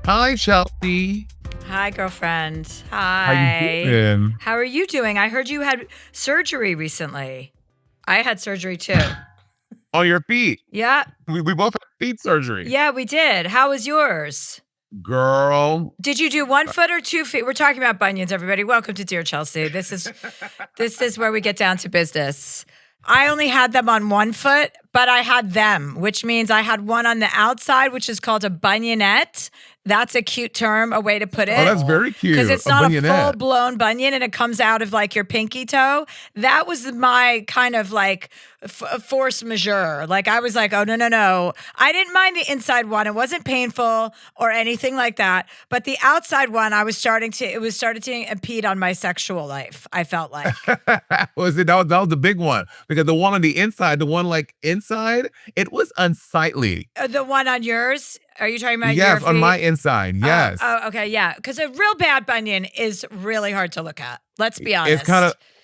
Hi, Chelsea. Hi, girlfriend. Hi. How you doing? How are you doing? I heard you had surgery recently. I had surgery too. On your feet. Yeah. We both had feet surgery. Yeah, we did. How was yours? Girl. Did you do 1 foot or 2 feet? We're talking about bunions, everybody. Welcome to Dear Chelsea. This is where we get down to business. I only had them on 1 foot, but I had them, which means I had one on the outside, which is called a bunionette. That's a cute term, a way to put it. Oh, that's very cute. Because it's not a bunionette. full-blown bunion and it comes out of like your pinky toe. That was my kind of like force majeure. Like I was like, oh, no. I didn't mind the inside one. It wasn't painful or anything like that. But the outside one, it was starting to impede on my sexual life, I felt like. That was the big one. Because the one on the inside, it was unsightly. The one on yours? Are you talking about your Yes, feet? on my inside. Yes. Oh, okay, yeah. Because a real bad bunion is really hard to look at. Let's be honest.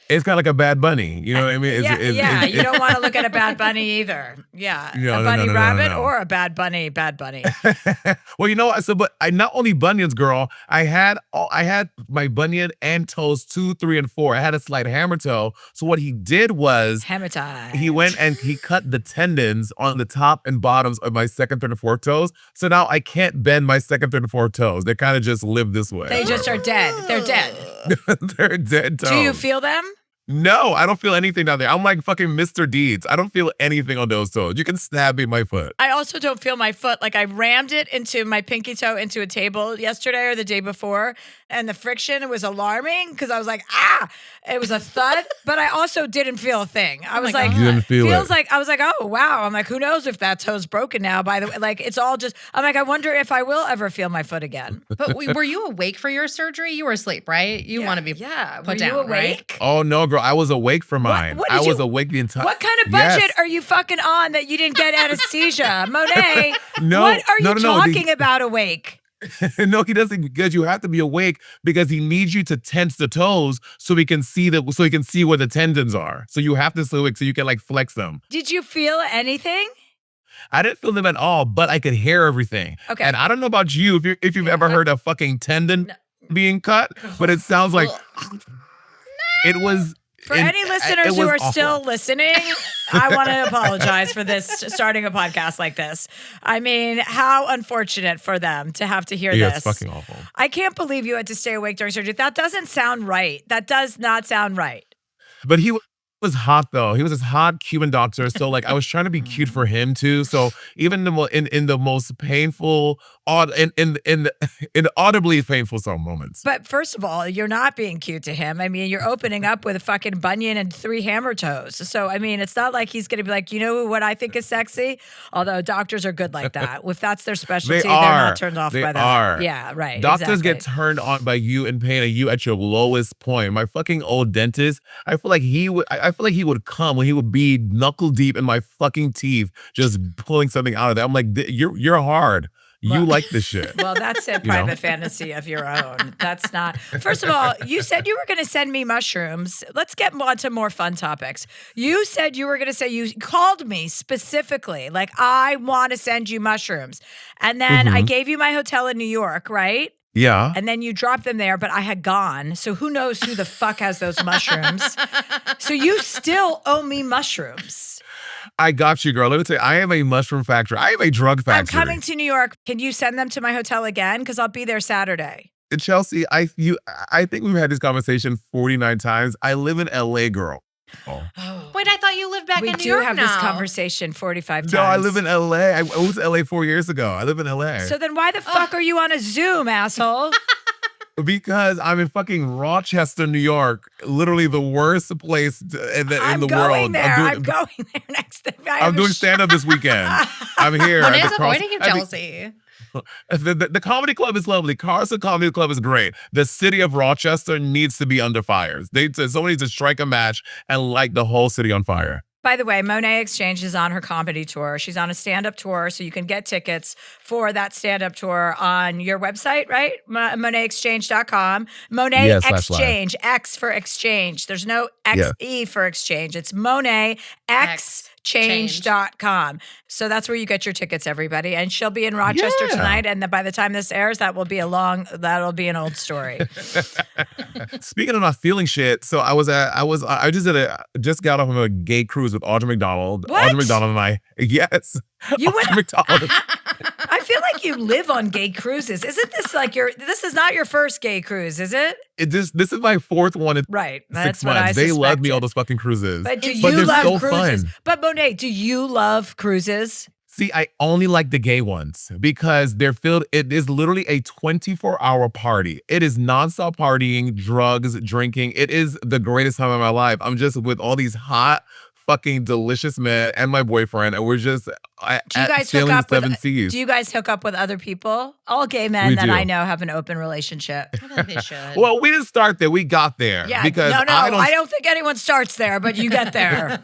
It's kind of like a bad bunny. You know what I mean? You don't want to look at a bad bunny either. Yeah, No, a bunny no, rabbit no. or a bad bunny. Well, you know what? So, but I not only bunions, girl. I had my bunion and toes 2, 3, and 4. I had a slight hammer toe. So what he did was hammer time. He went and he cut the tendons on the top and bottoms of my second, third, and fourth toes. So now I can't bend my second, third, and fourth toes. They kind of just live this way. They just are dead. They're dead. They're dead toes. Do you feel them? No, I don't feel anything down there. I'm like fucking Mr. Deeds. I don't feel anything on those toes. You can stab me in my foot. I also don't feel my foot. Like I rammed it into my pinky toe into a table yesterday or the day before. And the friction was alarming because I was like, it was a thud, but I also didn't feel a thing. I was like, you didn't feel feels it. like, I was like, oh, wow. I'm like, who knows if that toe's broken now, by the way. Like, it's all just, I'm like, I wonder if I will ever feel my foot again. But were you awake for your surgery? You were asleep, right? You want to be put down, you awake? right? Oh, no, girl. I was awake for mine. What I did was you- awake the entire What kind of budget Yes. are you fucking on that you didn't get anesthesia? Monet, No, what are you no. talking about awake? No, he doesn't, because you have to be awake because he needs you to tense the toes so he can see where the tendons are. So you have to stay awake so you can like flex them. Did you feel anything? I didn't feel them at all, but I could hear everything. Okay. And I don't know about you if you've ever heard a fucking tendon being cut, but it sounds like it was. For any listeners who are still listening, I want to apologize for this, starting a podcast like this. I mean, how unfortunate for them to have to hear this. It's fucking awful. I can't believe you had to stay awake during surgery. That doesn't sound right. That does not sound right. But he was hot though. He was this hot Cuban doctor. So like I was trying to be cute for him too. So even in the most painful, in audibly painful some moments. But first of all, you're not being cute to him. I mean, you're opening up with a fucking bunion and 3 hammer toes. So, I mean, it's not like he's going to be like, you know what I think is sexy? Although doctors are good like that. If that's their specialty, they're not turned off by that. They are. Yeah, right. Doctors exactly. get turned on by you in pain and you at your lowest point. My fucking old dentist, I feel like he would come when he would be knuckle deep in my fucking teeth, just pulling something out of there. I'm like, you're hard. You like this shit. Well, that's a private fantasy of your own. That's not. First of all, you said you were going to send me mushrooms. Let's get on to more fun topics. You said you were going to say, you called me specifically, like, I want to send you mushrooms. And then I gave you my hotel in New York, right? Yeah. And then you dropped them there, but I had gone. So who knows who the fuck has those mushrooms? So you still owe me mushrooms. I got you, girl. Let me tell you, I am a mushroom factory. I am a drug factory. I'm coming to New York. Can you send them to my hotel again? Because I'll be there Saturday. Chelsea, I think we've had this conversation 49 times. I live in LA, girl. Oh. Wait, I thought you lived back in New York We do have now. this conversation 45 times. No, I live in LA. I moved to LA 4 years ago. I live in LA. So then why the fuck are you on a Zoom, asshole? Because I'm in fucking Rochester, New York. Literally the worst place in the world. I'm going there next. I'm doing stand-up this weekend. I'm here. Monet's avoiding you, Chelsea. The comedy club is lovely. Carson Comedy Club is great. The city of Rochester needs to be under fire. Someone needs to strike a match and light the whole city on fire. By the way, Monét X Change is on her comedy tour. She's on a stand-up tour, so you can get tickets for that stand-up tour on your website, right? MonetXchange.com. Monét X Change, X for exchange. There's no XE for exchange. It's Monét X Change.com. So that's where you get your tickets, everybody. And she'll be in Rochester tonight. And by the time this airs, that'll be an old story. Speaking of not feeling shit, so I just got off of a gay cruise with Audra McDonald. What? Audra McDonald and I. Yes. You Audra went. McDonald. I feel like you live on gay cruises. Isn't this like this is not your first gay cruise, is it? This is my fourth one in Right. 6 That's what I months. They love me suspected. on those fucking cruises. But do But you they're love so cruises? fun. But Monét, do you love cruises? See, I only like the gay ones because they're filled. It is literally a 24-hour party. It is nonstop partying, drugs, drinking. It is the greatest time of my life. I'm just with all these hot, fucking delicious men and my boyfriend, and we're just Do you guys sailing hook up the seven with? seas. Do you guys hook up with other people? All gay men We that do. I know have an open relationship. I think they should. Well, we didn't start there. We got there. Yeah, because no, I don't think anyone starts there, but you get there.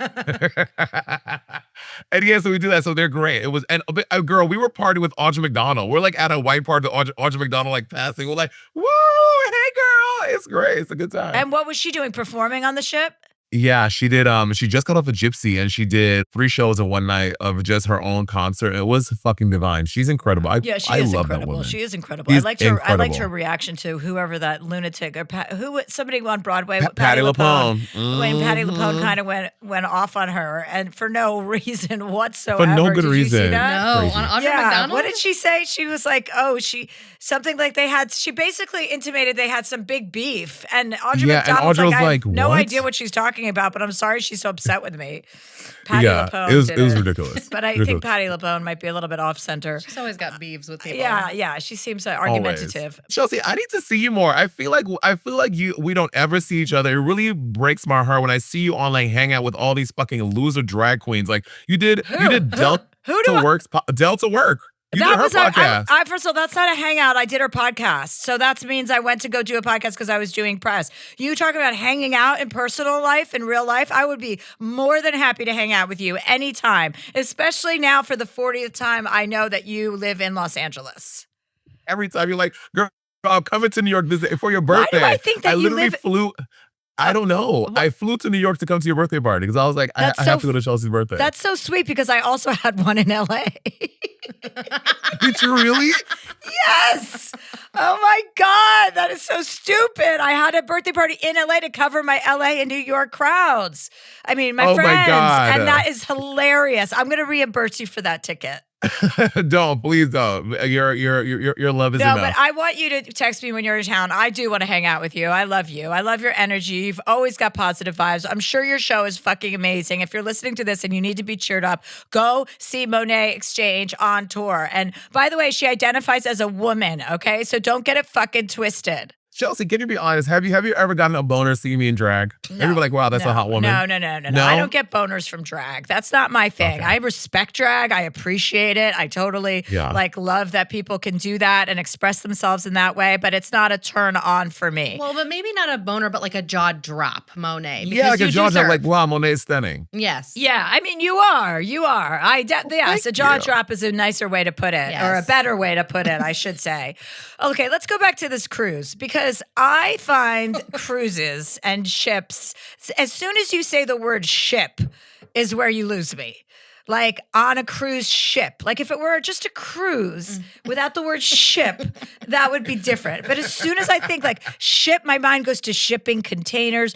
And yeah, so we do that. So they're great. It was, and girl, we were partying with Audra McDonald. We're like at a white party, Audra McDonald like passing. We're like, woo, hey girl, it's great. It's a good time. And what was she doing? Performing on the ship? Yeah, she did. She just got off a Gypsy and she did 3 shows in one night of just her own concert. It was fucking divine. She's incredible. I Yeah, she I is love that incredible. woman. She is incredible. She's I liked her incredible. reaction to whoever that lunatic or somebody on Broadway. Patty LuPone. When Patty Mhm. LuPone kind of went off on her, and for no reason whatsoever. For no good Did you see reason. that? no, Crazy. on Audra Yeah. McDonald. What did she say? She was like, something like she basically intimated they had some big beef. And Audra Yeah, and McDonald's Audra was I have like, no what? idea what she's talking about, but I'm sorry she's so upset with me. Patty Yeah, LuPone it was did ridiculous. But I Ridiculous. think Patty LuPone might be a little bit off center. She's always got beefs with people. Yeah, she seems Always. argumentative. Chelsea, I need to see you more. I feel like we don't ever see each other. It really breaks my heart when I see you on like hang out with all these fucking loser drag queens. Like you did Delta Work. You did her podcast. First of all, that's not a hangout. I did her podcast. So that means I went to go do a podcast because I was doing press. You talking about hanging out in personal life, in real life, I would be more than happy to hang out with you anytime, especially now for the 40th time I know that you live in Los Angeles. Every time you're like, girl, I'm coming to New York visit for your birthday. Why do I think that you literally live- flew. I don't know. I flew to New York to come to your birthday party because I was like, I have to go to Chelsea's birthday. That's so sweet because I also had one in LA. Did you really? Yes. Oh my God. That is so stupid. I had a birthday party in LA to cover my LA and New York crowds. I mean, my Oh my friends. God. And that is hilarious. I'm going to reimburse you for that ticket. Please don't. Your love is No, enough. but I want you to text me when you're in town. I do want to hang out with you. I love you. I love your energy. You've always got positive vibes. I'm sure your show is fucking amazing. If you're listening to this and you need to be cheered up, go see Monét X Change on tour. And by the way, she identifies as a woman, okay? So don't get it fucking twisted. Chelsea, can you be honest? Have you ever gotten a boner seeing me in drag? No, Everybody like, wow, that's a hot woman. No. I don't get boners from drag. That's not my thing. Okay. I respect drag. I appreciate it. I totally love that people can do that and express themselves in that way, but it's not a turn on for me. Well, but maybe not a boner, but like a jaw drop, Monét. Yeah, like a jaw drop, deserve- like, wow, Monet's stunning. Yes. Yeah, I mean, you are. Yes, a jaw you. drop is a nicer way to put it, or a Yes. better way to put it, I should say. Okay, let's go back to this cruise because I find cruises and ships, as soon as you say the word ship, is where you lose me. Like on a cruise ship. Like if it were just a cruise without the word ship, that would be different. But as soon as I think like ship, my mind goes to shipping containers,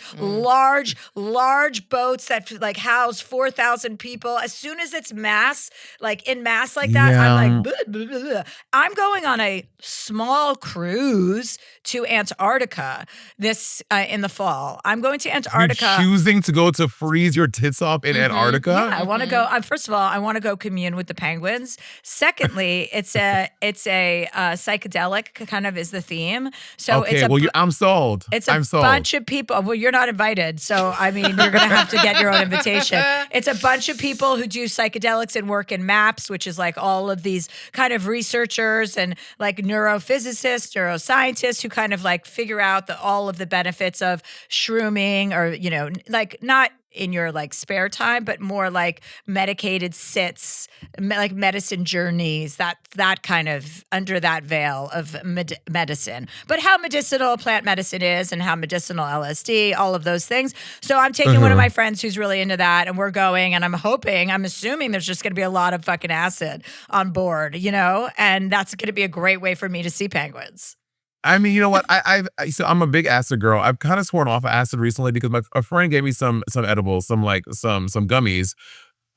large boats that like house 4,000 people. As soon as it's mass, like in mass like that, I'm like, bleh, bleh, bleh, bleh. I'm going on a small cruise to Antarctica this in the fall. I'm going to Antarctica. You're choosing to go to freeze your tits off in Antarctica? Yeah, I want to go. First of all, I want to go commune with the penguins. Secondly, it's a psychedelic kind of is the theme. So Okay, it's I'm sold. it's a I'm sold. bunch of people. Well, you're not invited. So, I mean, you're going to have to get your own invitation. It's a bunch of people who do psychedelics and work in MAPS, which is like all of these kind of researchers and like neurophysicists, neuroscientists who kind of like figure out all of the benefits of shrooming or, like not in your like spare time, but more like medicated sits, like medicine journeys, that kind of under that veil of medicine. But how medicinal plant medicine is and how medicinal LSD, all of those things. So I'm taking one of my friends who's really into that, and we're going, and I'm assuming there's just going to be a lot of fucking acid on board, and that's going to be a great way for me to see penguins. I mean, you know what? So I'm a big acid girl. I've kind of sworn off of acid recently because a friend gave me some edibles, some gummies.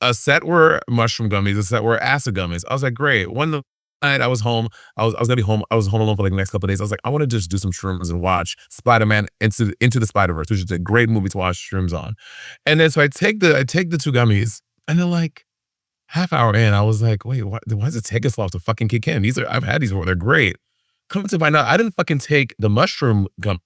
A set were mushroom gummies, a set were acid gummies. I was like, great. One night I was home. I was gonna be home. I was home alone for like the next couple of days. I was like, I want to just do some shrooms and watch Spider-Man into the Spider-Verse, which is a great movie to watch shrooms on. And then so I take the 2 gummies, and then like half hour in, I was like, wait, why does it take us so long to fucking kick in? I've had these before. They're great. Come to find out, I didn't fucking take the mushroom gummies.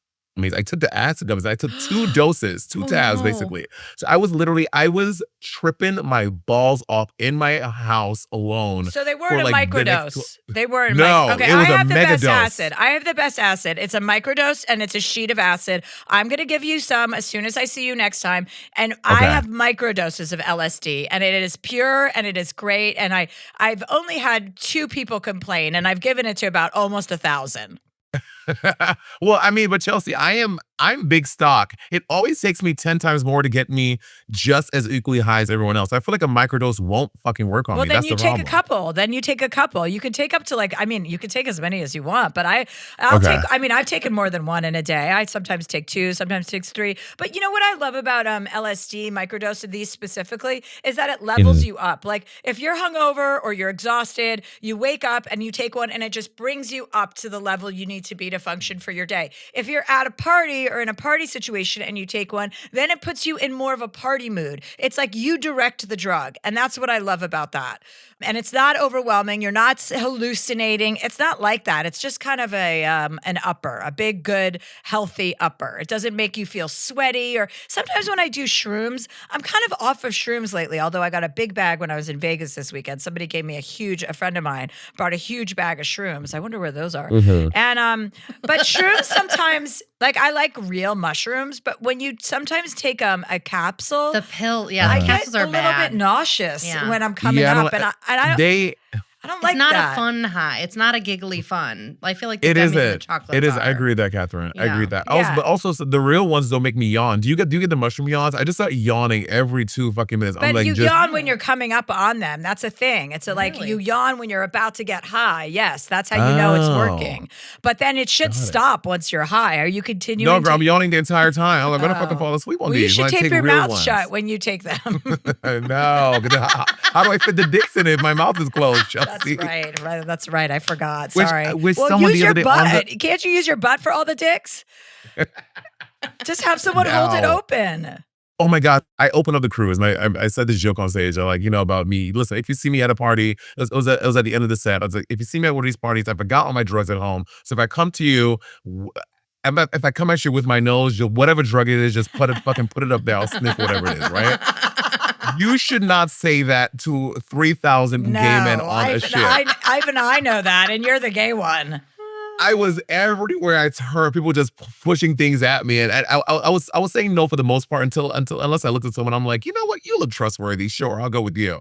I took the acid gummies. I took 2 doses, 2 tabs, basically. So I was tripping my balls off in my house alone. So they weren't a microdose. They weren't. No, okay, it was I have a the mega best dose. acid. I have the best acid. It's a microdose and it's a sheet of acid. I'm going to give you some as soon as I see you next time. And I have microdoses of LSD, and it is pure and it is great. And I've only had 2 people complain, and I've given it to about almost 1,000. Well, I mean, but Chelsea, I'm big stock. It always takes me 10 times more to get me just as equally high as everyone else. I feel like a microdose won't fucking work on me. Well, That's the problem. a couple. Then you take a couple. You can take up to you can take as many as you want, but I've taken more than 1 in a day. I sometimes take 2, sometimes take 3. But you know what I love about LSD, microdose of these specifically, is that it levels you up. Like if you're hungover or you're exhausted, you wake up and you take one and it just brings you up to the level you need to be to function for your day. If you're at a party or in a party situation and you take one, then it puts you in more of a party mood. It's like you direct the drug. And that's what I love about that. And it's not overwhelming. You're not hallucinating. It's not like that. It's just kind of an upper, a big, good, healthy upper. It doesn't make you feel sweaty. Or sometimes when I do shrooms, I'm kind of off of shrooms lately, although I got a big bag when I was in Vegas this weekend. Somebody gave me a friend of mine brought a huge bag of shrooms. I wonder where those are. And, but shrooms sometimes, like I like real mushrooms, but when you sometimes take a capsule. The pill, I the capsules get are a little bad. bit nauseous when I'm coming up. I don't like that. It's not that. a fun high. It's not a giggly fun. I feel like the It gummies isn't. and the chocolate. It is. I agree with that, Catherine. I agree with that. Yeah. But also, the real ones don't make me yawn. Do you get the mushroom yawns? I just start yawning every 2 fucking minutes. But you yawn when you're coming up on them. That's a thing. It's like you yawn when you're about to get high. Yes, that's how you know it's working. But then it should stop once you're high. Are you continuing? No, girl, I'm yawning the entire time. I'm like, I'm gonna fucking fall asleep on these. You should when I tape take your real mouth ones. shut when you take them. No. How do I fit the dicks in it if my mouth is closed, Chelsea? That's right. I forgot. Which- Sorry. which well, someone use the your other day butt. Can't you use your butt for all the dicks? Just have someone hold it open. Oh my God. I opened up the cruise. I said this joke on stage. I'm like, about me. Listen, if you see me at a party, it was at the end of the set. I was like, if you see me at one of these parties, I forgot all my drugs at home. So if I come to you, if I come at you with my nose, whatever drug it is, just put it up there. I'll sniff whatever it is, right? You should not say that to 3,000 gay men on a ship. I know that, and you're the gay one. I was everywhere I turned, people just pushing things at me, and I was saying no for the most part unless I looked at someone, I'm like, you know what, you look trustworthy. Sure, I'll go with you.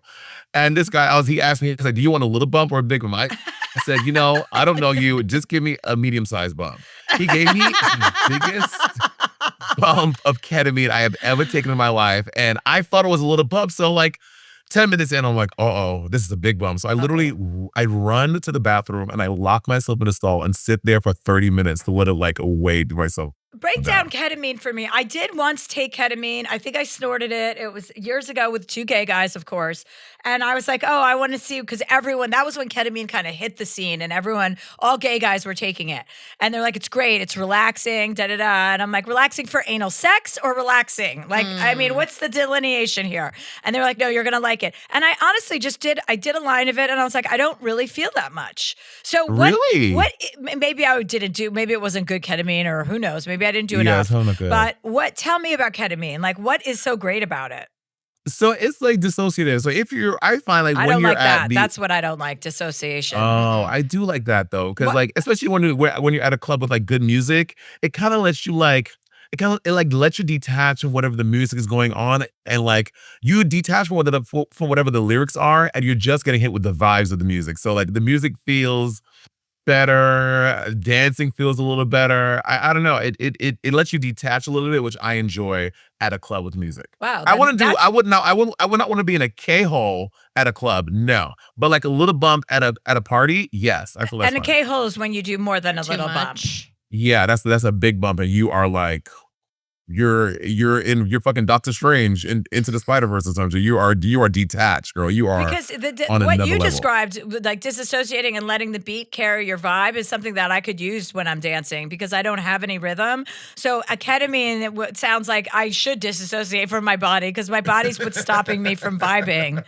And this guy, he asked me, he's like, do you want a little bump or a big one? I said, I don't know you. Just give me a medium-sized bump. He gave me the biggest bump of ketamine I have ever taken in my life, and I thought it was a little bump. So like 10 minutes in, I'm like, this is a big bump. So I run to the bathroom and I lock myself in a stall and sit there for 30 minutes to let it weigh myself. Break down ketamine for me. I did once take ketamine. I think I snorted it. It was years ago with 2 gay guys, of course. And I was like, I want to see, because that was when ketamine kind of hit the scene and all gay guys were taking it. And they're like, it's great. It's relaxing, da-da-da. And I'm like, relaxing for anal sex or relaxing? Like, I mean, what's the delineation here? And they're like, no, you're going to like it. And I honestly I did a line of it and I was like, I don't really feel that much. So really? Maybe I didn't do, maybe it wasn't good ketamine, or who knows, maybe I didn't do enough. But tell me about ketamine. Like, what is so great about it? So it's like dissociative. So I find I don't like that. That's what I don't like, dissociation. Oh, I do like that though. Cause especially when you're at a club with good music, it kind of lets you it like lets you detach from whatever the music is going on, and like you detach from whatever the lyrics are, and you're just getting hit with the vibes of the music. So like the music feels better, dancing feels a little better. I don't know. It lets you detach a little bit, which I enjoy at a club with music. Wow. I would not want to be in a K-hole at a club. No. But like a little bump at a party, yes. I feel that's And a fine. K-hole is when you do more than a little bump. Yeah, that's a big bump, and you are like you're in your fucking Doctor Strange into the Spider-Verse or something. You are detached, girl. You are because on what another you level. described, like disassociating and letting the beat carry your vibe, is something that I could use when I'm dancing because I don't have any rhythm. So a ketamine, it sounds like I should disassociate from my body because my body's what's stopping me from vibing.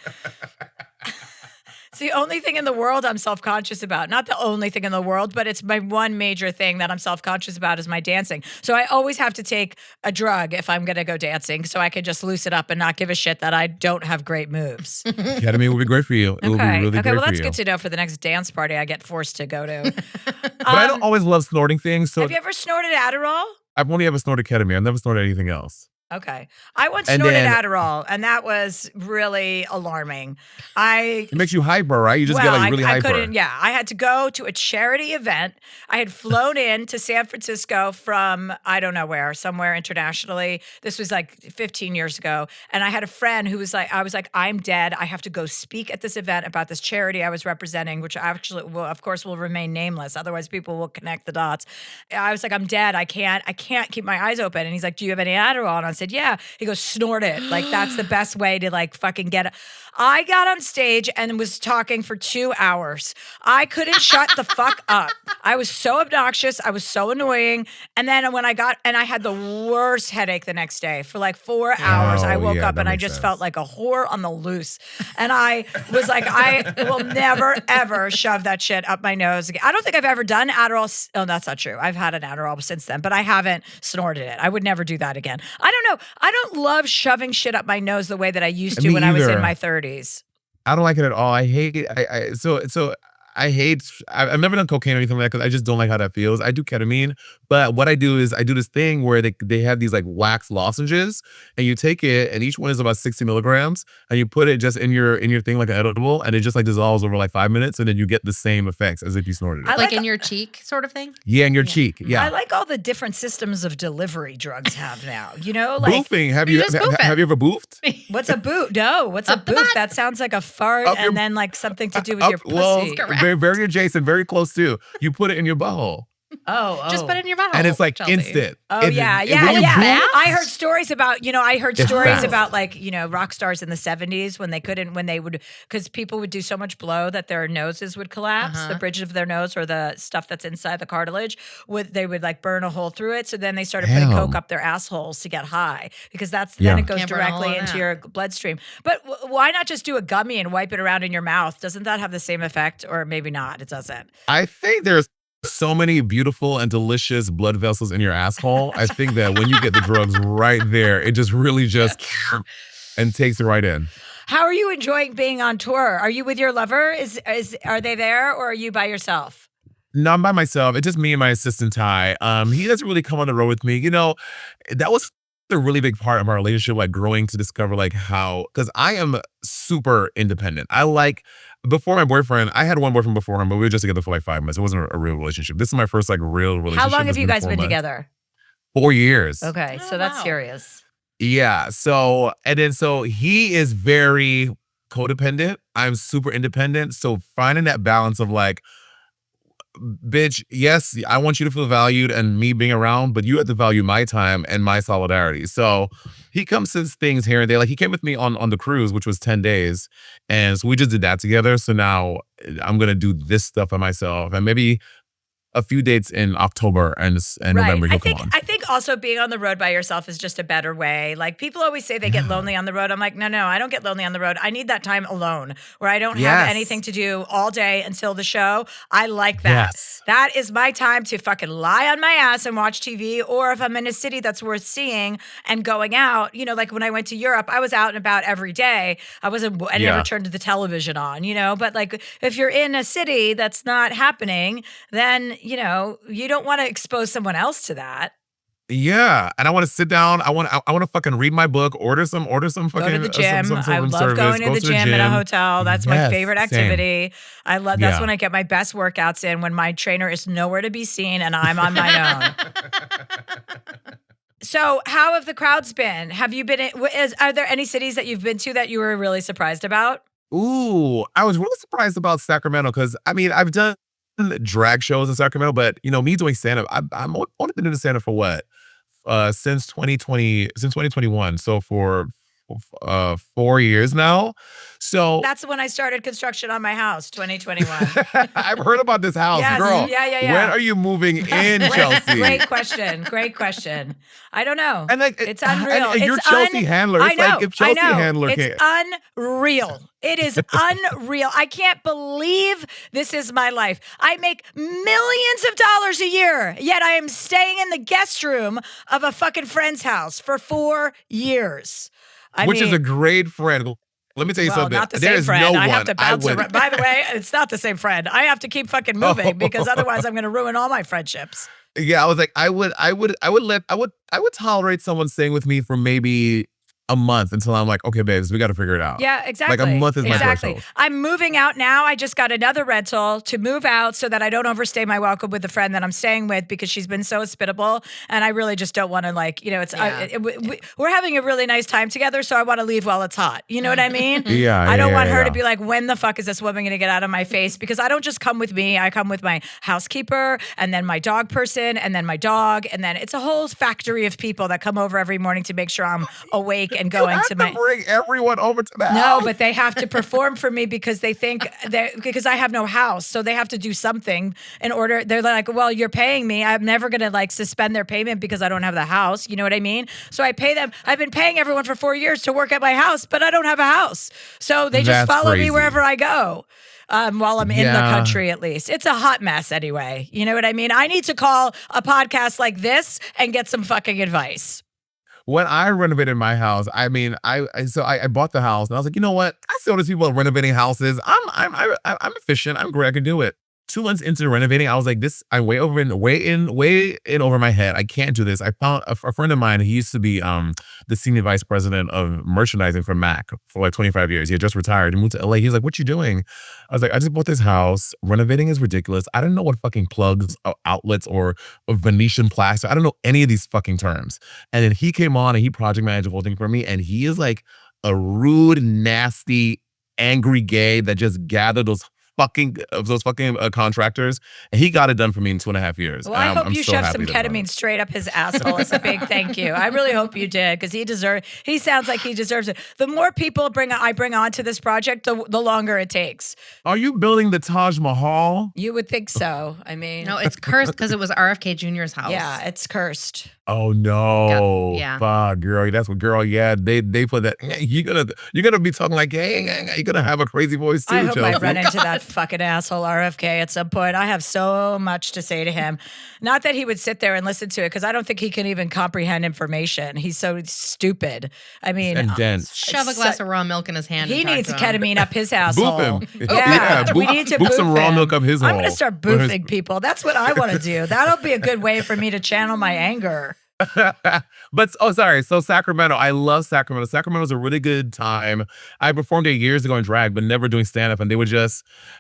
It's the only thing in the world I'm self-conscious about. Not the only thing in the world, but it's my one major thing that I'm self-conscious about is my dancing. So I always have to take a drug if I'm going to go dancing so I can just loosen up and not give a shit that I don't have great moves. Ketamine will be great for you. It will be really great well, that's for you. good to know for the next dance party I get forced to go to. But I don't always love snorting things. So have you ever snorted Adderall? I've only ever snorted ketamine. I've never snorted anything else. Okay. I once snorted Adderall, and that was really alarming. It makes you hyper, right? You just get like really hyper. I had to go to a charity event. I had flown in to San Francisco from, I don't know where, somewhere internationally. This was like 15 years ago. And I had a friend who was like, I was like, I'm dead. I have to go speak at this event about this charity I was representing, which actually will, of course, will remain nameless. Otherwise, people will connect the dots. I was like, I'm dead. I can't keep my eyes open. And he's like, do you have any Adderall? And I said, yeah. He goes, snort it. Like, that's the best way to like fucking get it. I got on stage and was talking for 2 hours. I couldn't shut the fuck up. I was so obnoxious. I was so annoying. And then when I had the worst headache the next day for like 4 hours. I woke up and I just felt like a whore on the loose. And I was like, I will never, ever shove that shit up my nose again. I don't think I've ever done Adderall. Oh, that's not true. I've had an Adderall since then, but I haven't snorted it. I would never do that again. I don't know. I don't love shoving shit up my nose the way that I used to when I was in my 30s. I don't like it at all. I hate it. I've never done cocaine or anything like that because I just don't like how that feels. I do ketamine, but what I do is I do this thing where they have these like wax lozenges, and you take it, and each one is about 60 milligrams, and you put it just in your thing like an edible, and it just like dissolves over like 5 minutes, and then you get the same effects as if you snorted it. Like in your cheek sort of thing? Yeah, in your cheek. Yeah. I like all the different systems of delivery drugs have now. You know, like boofing. Have you ever boofed? What's a boof? No, what's a boof? That sounds like a fart and then like something to do with your pussy. Well, very adjacent, very close too. You put it in your butthole. Oh. Just put it in your butthole. And it's like Chelsea. instant. Oh, yeah. I heard stories about, about like, rock stars in the 70s because people would do so much blow that their noses would collapse, the bridge of their nose or the stuff that's inside the cartilage, they would like burn a hole through it. So then they started putting coke up their assholes to get high because then it goes directly into your bloodstream. But why not just do a gummy and wipe it around in your mouth? Doesn't that have the same effect? Or maybe not. It doesn't. I think there's so many beautiful and delicious blood vessels in your asshole. I think that when you get the drugs right there, it just really and takes it right in. How are you enjoying being on tour? Are you with your lover? Are they there, or are you by yourself? No, I'm by myself. It's just me and my assistant Ty. He doesn't really come on the road with me. That was a really big part of our relationship, like growing to discover like how, because I am super independent. Before my boyfriend, I had one boyfriend before him, but we were just together for like 5 months. It wasn't a real relationship. This is my first like real relationship. How long have you guys been together? 4 years. Okay, so that's serious. Yeah. So he is very codependent. I'm super independent. So finding that balance of like, bitch, yes, I want you to feel valued and me being around, but you have to value my time and my solidarity. So he comes to things here and there. Like he came with me on the cruise, which was 10 days. And so we just did that together. So now I'm going to do this stuff by myself and maybe a few dates in October and November. I think also being on the road by yourself is just a better way. Like people always say they get lonely on the road. I'm like, no, I don't get lonely on the road. I need that time alone where I don't have anything to do all day until the show. I like that. Yes. That is my time to fucking lie on my ass and watch TV. Or if I'm in a city that's worth seeing and going out, like when I went to Europe, I was out and about every day. I never turned the television on, but like if you're in a city that's not happening, then you don't want to expose someone else to that. Yeah, and I want to sit down. I want to fucking read my book, order some Go to fucking the gym. some I room love service, going to go the to the gym in a gym. hotel. That's my Yes, favorite same. activity. I love that's when I get my best workouts in, when my trainer is nowhere to be seen and I'm on my own. So, how have the crowds been? Have you been are there any cities that you've been to that you were really surprised about? Ooh, I was really surprised about Sacramento because I mean I've done drag shows in Sacramento, but you know me doing stand up, I'm only been doing stand up for what since 2021, so for 4 years now. So That's when I started construction on my house, 2021. I've heard about this house, Yes. girl. Yeah. When are you moving in, Chelsea? Great question. I don't know. And like It's unreal. and you're It's Chelsea Handler. It's I know. like if Chelsea Handler It's can't. unreal. It is unreal. I can't believe this is my life. I make millions of dollars a year, yet I am staying in the guest room of a fucking friend's house for 4 years. Which is a great friend. Let me tell you something. Not the There same is friend. no I have one to bounce would- around. By the way, it's not the same friend. I have to keep fucking moving because otherwise I'm going to ruin all my friendships. Yeah, I was like, I would tolerate someone staying with me for maybe a month until I'm like, okay, babes, we got to figure it out. Yeah, exactly. Like a month is my threshold. I'm moving out now. I just got another rental to move out so that I don't overstay my welcome with the friend that I'm staying with because she's been so hospitable. And I really just don't want to we're having a really nice time together. So I want to leave while it's hot. You know what I mean? Yeah. I don't want her to be like, when the fuck is this woman going to get out of my face? Because I don't just come with me. I come with my housekeeper and then my dog person and then my dog. And then it's a whole factory of people that come over every morning to make sure I'm awake and going to my bring everyone over to the house. No, but they have to perform for me because they think because I have no house, so they have to do something in order. They're like, well, you're paying me. I'm never gonna like suspend their payment because I don't have the house. You know what I mean? So I pay them. I've been paying everyone for 4 years to work at my house, but I don't have a house, so they just follow me wherever I go. While I'm in the country, at least. It's a hot mess anyway. You know what I mean? I need to call a podcast like this and get some fucking advice. When I renovated my house, I mean, I bought the house and I was like, you know what? I see all these people renovating houses. I'm efficient. I'm great. I can do it. 2 months into renovating, I was like, I'm way in over my head. I can't do this. I found a friend of mine. He used to be the senior vice president of merchandising for Mac for like 25 years. He had just retired. He moved to LA. He's like, what you doing? I was like, I just bought this house. Renovating is ridiculous. I didn't know what fucking plugs, outlets, or Venetian plastic. I don't know any of these fucking terms. And then he came on and he project managed the whole thing for me. And he is like a rude, nasty, angry gay that just gathered those fucking contractors, and he got it done for me in 2.5 years. Well, I hope I'm you so shoved happy some ketamine straight up his asshole. It's a big thank you. I really hope you did because he sounds like he deserves it. The more people I bring on to this project, the longer it takes. Are you building the Taj Mahal? You would think so. I mean, No, it's cursed because it was RFK Jr.'s house. yeah, it's cursed. Oh no! Yeah. Fuck, girl. That's what, girl. Yeah, they put that. You're gonna be talking like, hey, you're gonna have a crazy voice too. I hope I Chelsea. run into that fucking asshole RFK at some point. I have so much to say to him. Not that he would sit there and listen to it, because I don't think he can even comprehend information. He's so stupid. I mean, and dense. Shove a glass of raw milk in his hand. He and talk needs to him. ketamine up his asshole. Boof him. Yeah, we boof- need to boof boof some raw him. milk up his I'm hole. going to start Or his- boofing people. That's what I want to do. That'll be a good way for me to channel my anger. But sorry. So Sacramento, I love Sacramento. Sacramento's a really good time. I performed there years ago in drag, but never doing stand up. And they would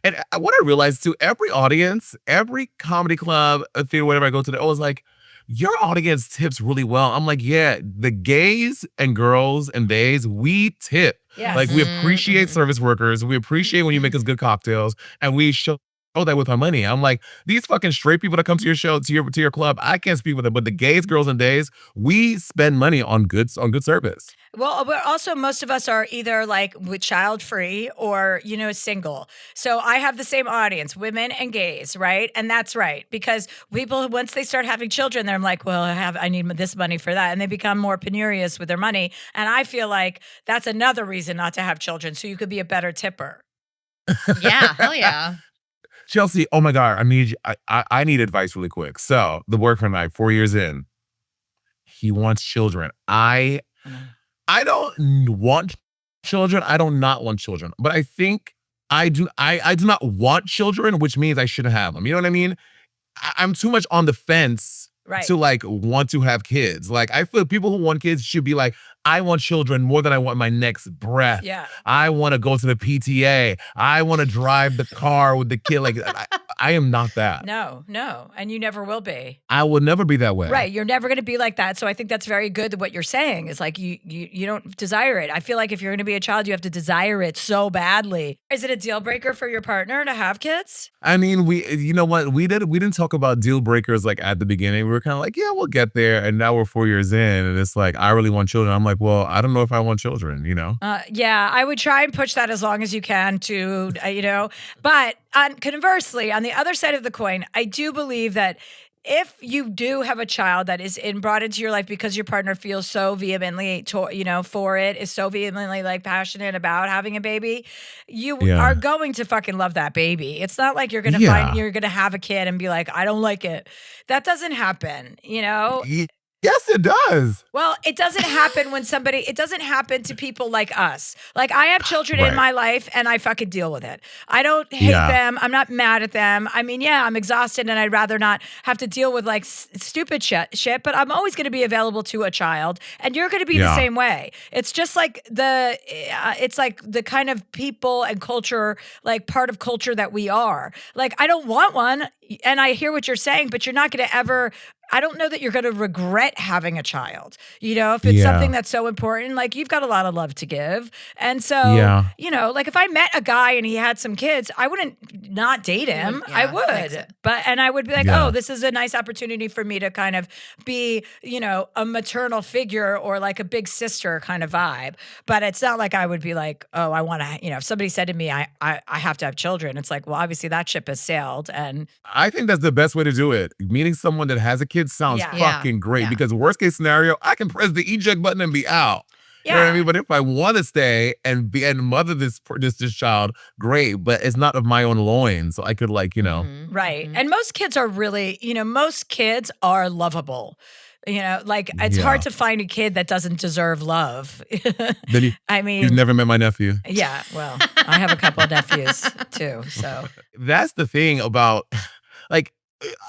and what I realized too, every audience, every comedy club, theater, whatever I go to, they're always like, your audience tips really well. I'm like, yeah, the gays and girls and theys, we tip. Yes. Like we appreciate service workers. We appreciate when you make us good cocktails, and we show that with our money. I'm like, these fucking straight people that come to your show, to your club, I can't speak with them. But the gays, girls, and days, we spend money on good service. Well, but also most of us are either like with child free or, single. So I have the same audience, women and gays, right? And that's right. Because people, once they start having children, they're like, well, I need this money for that. And they become more penurious with their money. And I feel like that's another reason not to have children. So you could be a better tipper. Yeah, hell yeah. Chelsea, oh my God, I need advice really quick. So the boyfriend and I, 4 years in, he wants children. I don't want children. I do not want children. But I think I do not want children, which means I shouldn't have them. You know what I mean? I'm too much on the fence to like want to have kids. Like I feel people who want kids should be like, I want children more than I want my next breath. Yeah. I want to go to the PTA. I want to drive the car with the kid. Like I am not that. No. And you never will be. I will never be that way. Right. You're never going to be like that. So I think that's very good that what you're saying is like you don't desire it. I feel like if you're going to be a child, you have to desire it so badly. Is it a deal breaker for your partner to have kids? I mean, you know what? We didn't talk about deal breakers like at the beginning. We were kind of like, yeah, we'll get there. And now we're 4 years in and it's like, I really want children. I'm like, well, I don't know if I want children, you know? Yeah, I would try and push that as long as you can to, but conversely, on the other side of the coin, I do believe that if you do have a child that is brought into your life because your partner feels so vehemently, for it, is so vehemently like passionate about having a baby, you are going to fucking love that baby. It's not like you're going to you're going to have a kid and be like, I don't like it. That doesn't happen, Yes, it does. Well, it doesn't happen it doesn't happen to people like us. Like I have children in my life and I fucking deal with it. I don't hate them. I'm not mad at them. I mean, I'm exhausted and I'd rather not have to deal with like stupid shit, but I'm always going to be available to a child and you're going to be the same way. It's just like it's like the kind of people and culture, like part of culture that we are. Like I don't want one and I hear what you're saying, but you're not going to ever I don't know that you're going to regret having a child. If it's something that's so important, like you've got a lot of love to give. And so, like if I met a guy and he had some kids, I wouldn't not date him. I would. And I would be like, oh, this is a nice opportunity for me to kind of be, a maternal figure or like a big sister kind of vibe. But it's not like I would be like, oh, I want to, if somebody said to me, I have to have children. It's like, well, obviously that ship has sailed. And I think that's the best way to do it. Meeting someone that has a kid sounds fucking great because worst case scenario, I can press the eject button and be out. You know what I mean? But if I want to stay and mother this child, great. But it's not of my own loins, so I could like, Right. And most kids are really, most kids are lovable. It's hard to find a kid that doesn't deserve love. You've never met my nephew. Yeah, well, I have a couple of nephews too. So that's the thing about like.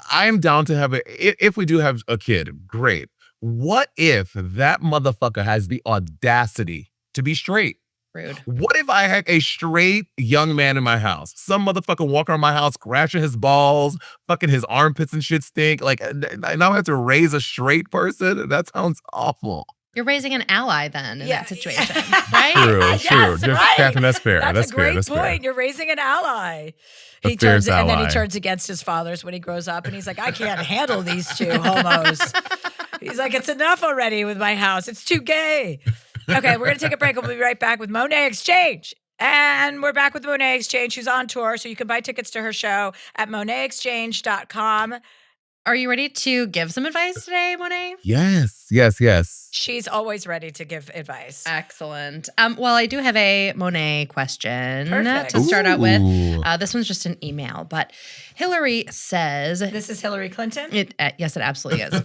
I'm down to have if we do have a kid, great. What if that motherfucker has the audacity to be straight? Rude. What if I had a straight young man in my house? Some motherfucker walk around my house, scratching his balls, fucking his armpits and shit stink. Like, I now have to raise a straight person? That sounds awful. You're raising an ally then in that situation, right? True. Yes, right. Catherine, that's fair. That's a great point. Fair. You're raising an ally. And then he turns against his fathers when he grows up, and he's like, I can't handle these two homos. He's like, it's enough already with my house. It's too gay. Okay, we're gonna take a break. We'll be right back with Monét X Change. And we're back with Monét X Change, who's on tour, so you can buy tickets to her show at monétexchange.com. Are you ready to give some advice today, Monét? Yes. She's always ready to give advice. Excellent. Well, I do have a Monét question Perfect. to start out with. This one's just an email, but Hillary says... This is Hillary Clinton? Yes, it absolutely is.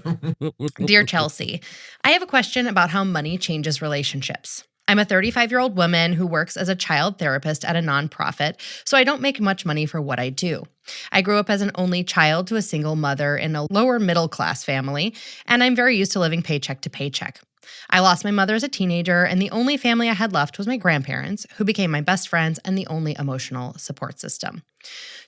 Dear Chelsea, I have a question about how money changes relationships. I'm a 35-year-old woman who works as a child therapist at a nonprofit, so I don't make much money for what I do. I grew up as an only child to a single mother in a lower middle-class family, and I'm very used to living paycheck to paycheck. I lost my mother as a teenager, and the only family I had left was my grandparents, who became my best friends and the only emotional support system.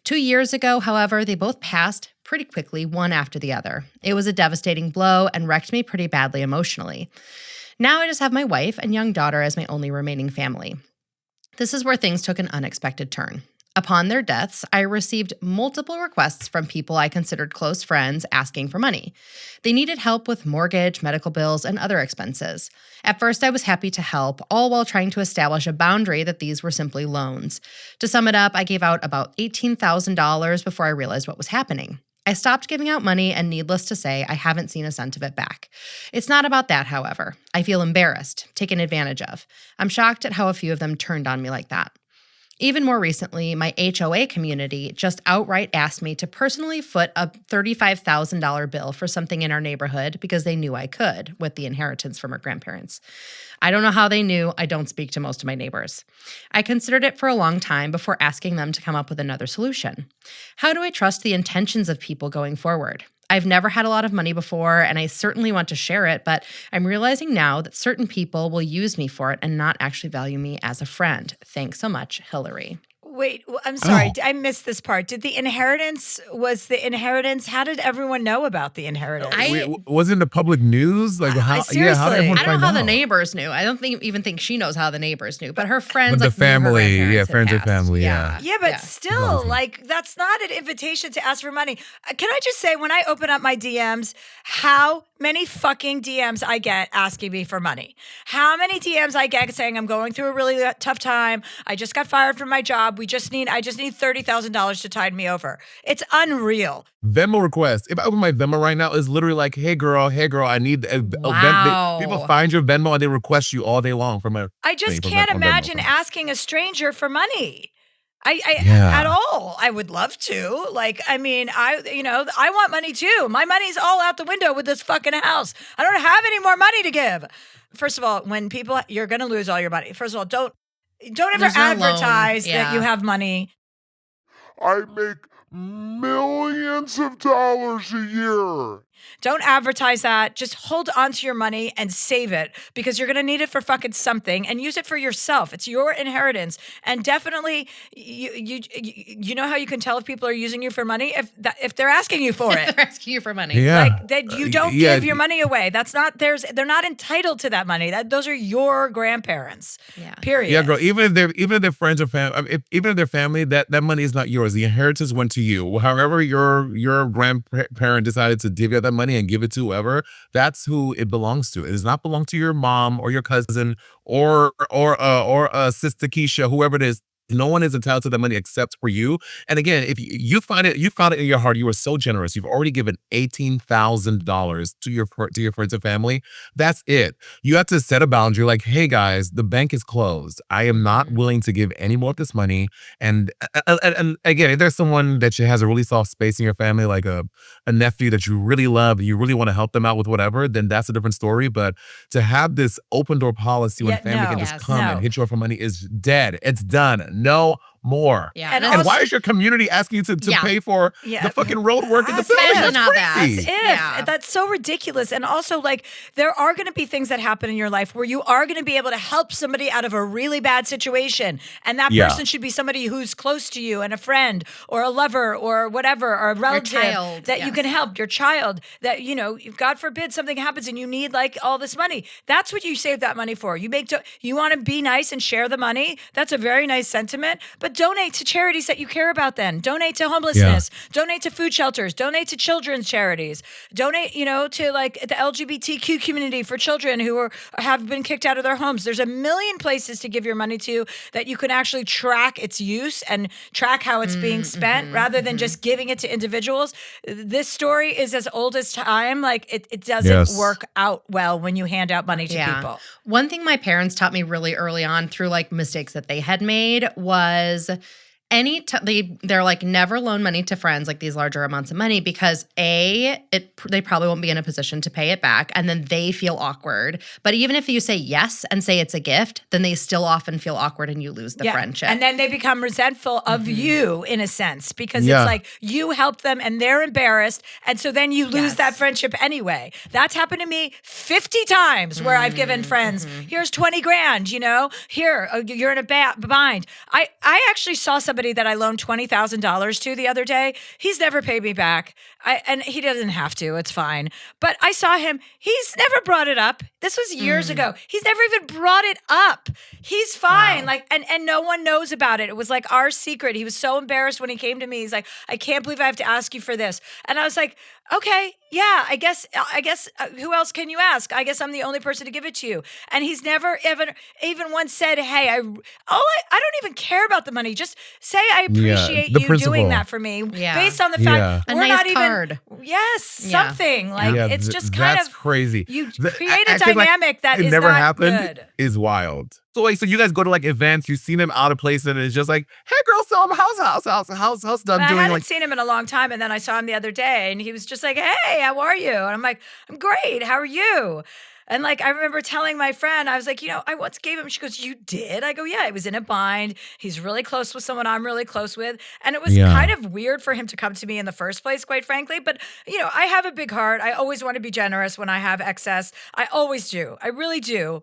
2 years ago, however, they both passed pretty quickly, one after the other. It was a devastating blow and wrecked me pretty badly emotionally. Now I just have my wife and young daughter as my only remaining family. This is where things took an unexpected turn. Upon their deaths, I received multiple requests from people I considered close friends asking for money. They needed help with mortgage, medical bills, and other expenses. At first, I was happy to help, all while trying to establish a boundary that these were simply loans. To sum it up, I gave out about $18,000 before I realized what was happening. I stopped giving out money, and needless to say, I haven't seen a cent of it back. It's not about that, however. I feel embarrassed, taken advantage of. I'm shocked at how a few of them turned on me like that. Even more recently, my HOA community just outright asked me to personally foot a $35,000 bill for something in our neighborhood because they knew I could with the inheritance from our grandparents. I don't know how they knew. I don't speak to most of my neighbors. I considered it for a long time before asking them to come up with another solution. How do I trust the intentions of people going forward? I've never had a lot of money before, and I certainly want to share it, but I'm realizing now that certain people will use me for it and not actually value me as a friend. Thanks so much, Hillary. Wait, I'm sorry. Oh. I missed this part. How did everyone know about the inheritance? Was it in the public news? Like how? Yeah, how did seriously. everyone I don't find know how the out? neighbors knew. I don't even think she knows how the neighbors knew, but her friends, But the like, knew her family, grandparents yeah, had friends and passed. family, yeah. Yeah, but still, like, that's not an invitation to ask for money. Can I just say, when I open up my DMs, how many fucking DMs I get asking me for money? How many DMs I get saying I'm going through a really tough time. I just got fired from my job. I just need $30,000 to tide me over. It's unreal. Venmo request. If I open my Venmo right now, it's literally like, hey girl, I need Wow. people find your Venmo and they request you all day long for my. I just for can't Venmo. imagine asking a stranger for money. Yeah. At all. I would love to. Like, I mean, I want money too. My money's all out the window with this fucking house. I don't have any more money to give. First of all, when people, you're going to lose all your money. First of all, don't ever There's no loan. advertise that Yeah. you have money. I make millions of dollars a year. Don't advertise that. Just hold on to your money and save it, because you're going to need it for fucking something, and use it for yourself. It's your inheritance. And definitely, you know how you can tell if people are using you for money? If they're asking you for it. They're asking you for money. Yeah. Like, that you don't give your money away. They're not entitled to that money. Those are your grandparents. Yeah. Period. Yeah, girl. Even if they're friends or family, even if they're family, that money is not yours. The inheritance went to you. However, your grandparent decided to divvy up that money and give it to whoever, that's who it belongs to. It does not belong to your mom or your cousin or sister Keisha, whoever it is. No one is entitled to that money except for you. And again, if you found it in your heart, you were so generous. You've already given $18,000 to your friends and family. That's it. You have to set a boundary. Like, hey guys, the bank is closed. I am not willing to give any more of this money. And again, if there's someone that has a really soft space in your family, like a nephew that you really love, and you really want to help them out with whatever, then that's a different story. But to have this open door policy when family can just come and hit you up for money is dead. It's done. No more. Yeah. And why is your community asking you to pay for the fucking road work in the building? Especially That's not crazy. That's so ridiculous. And also, like, there are going to be things that happen in your life where you are going to be able to help somebody out of a really bad situation. And that person should be somebody who's close to you and a friend or a lover or whatever, or a relative that you can help, your child, that, God forbid something happens and you need like all this money. That's what you save that money for. You want to be nice and share the money. That's a very nice sentiment, but donate to charities that you care about then. Donate to homelessness. Donate to food shelters. Donate to children's charities. Donate, to like the LGBTQ community for children who have been kicked out of their homes. There's a million places to give your money to that you can actually track its use and track how it's being spent rather than just giving it to individuals. This story is as old as time. Like it doesn't work out well when you hand out money to people. One thing my parents taught me really early on through like mistakes that they had made was they're like, never loan money to friends, like these larger amounts of money, because they probably won't be in a position to pay it back, and then they feel awkward. But even if you say yes and say it's a gift, then they still often feel awkward and you lose the friendship. And then they become resentful of you in a sense, because it's like you helped them and they're embarrassed, and so then you lose that friendship anyway. That's happened to me 50 times where I've given friends, here's 20 grand, here, you're in a bind. I actually saw somebody that I loaned $20,000 to the other day. He's never paid me back. And he doesn't have to. It's fine. But I saw him. He's never brought it up. This was years ago. He's never even brought it up. He's fine. Like, and no one knows about it. It was like our secret. He was so embarrassed when he came to me. He's like, I can't believe I have to ask you for this. And I was like, okay, yeah, I guess who else can you ask? I guess I'm the only person to give it to you. And he's never even once said, hey, I don't even care about the money. Just say I appreciate you doing that for me based on the fact we're not even something. Like it's just kind of crazy. You create a dynamic that is never not happened good. Is wild. So you guys go to like events, you've seen him out of place, and it's just like, hey girl, so I'm how's done I doing hadn't like seen him in a long time, and then I saw him the other day, and he was just like, hey, how are you? And I'm like, I'm great. How are you? And like, I remember telling my friend, I was like, I once gave him, she goes, you did? I go, yeah, he was in a bind. He's really close with someone I'm really close with. And it was kind of weird for him to come to me in the first place, quite frankly. But, I have a big heart. I always want to be generous when I have excess. I always do. I really do.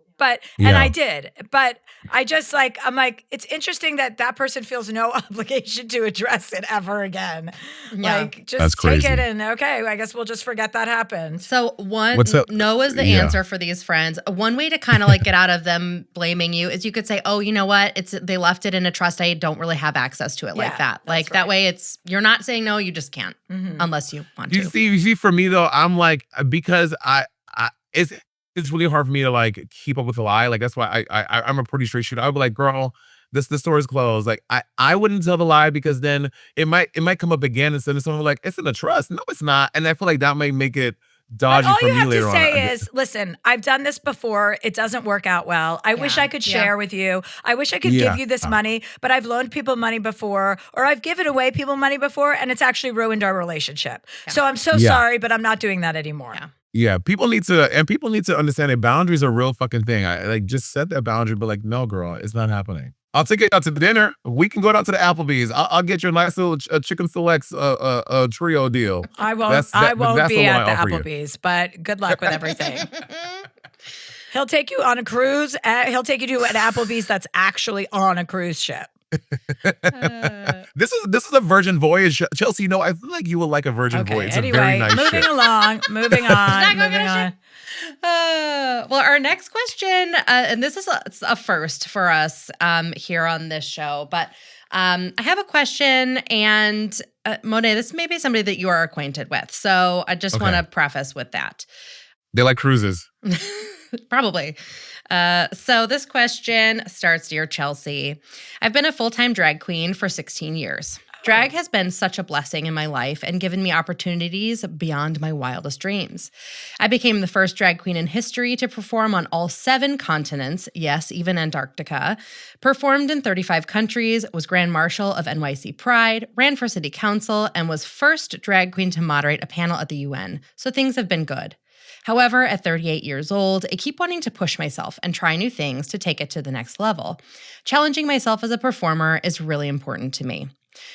And I did. But I just I'm like, it's interesting that person feels no obligation to address it ever again. Yeah. Like, just take it and okay, I guess we'll just forget that happened. So no is the answer for these friends. One way to kind of like get out of them blaming you is you could say, oh, you know what? They left it in a trust. I don't really have access to it like that. Like that way you're not saying no, you just can't unless you want to. You see, for me though, I'm like, because it's really hard for me to like keep up with a lie. Like that's why I'm a pretty straight shooter. I'll be like, girl, the store is closed. Like I wouldn't tell the lie because then it might come up again instead of someone like, it's in a trust. No, it's not. And I feel like that might make it dodgy for me later on. All you have to say is, listen, I've done this before. It doesn't work out well. I wish I could share with you. I wish I could give you this money, but I've loaned people money before, or I've given away people money before, and it's actually ruined our relationship. Yeah. So I'm so sorry, but I'm not doing that anymore. Yeah, people need to understand that boundaries are a real fucking thing. I like just set that boundary, but like, no, girl, it's not happening. I'll take it out to dinner. We can go out to the Applebee's. I'll get you a nice little chicken selects trio deal. I won't be at the Applebee's, but good luck with everything. He'll take you on a cruise. He'll take you to an Applebee's that's actually on a cruise ship. This is a Virgin Voyage, Chelsea. I feel like you will like a Virgin Voyage. It's anyway, a very nice moving ship. along. Well, our next question, and this is a first for us here on this show, but I have a question, and Monét, this may be somebody that you are acquainted with, so I just want to preface with that. They like cruises. Probably. So this question starts, Dear Chelsea, I've been a full-time drag queen for 16 years. Drag has been such a blessing in my life and given me opportunities beyond my wildest dreams. I became the first drag queen in history to perform on all 7 continents, yes, even Antarctica, performed in 35 countries, was Grand Marshal of NYC Pride, ran for city council, and was first drag queen to moderate a panel at the UN. So things have been good. However, at 38 years old, I keep wanting to push myself and try new things to take it to the next level. Challenging myself as a performer is really important to me.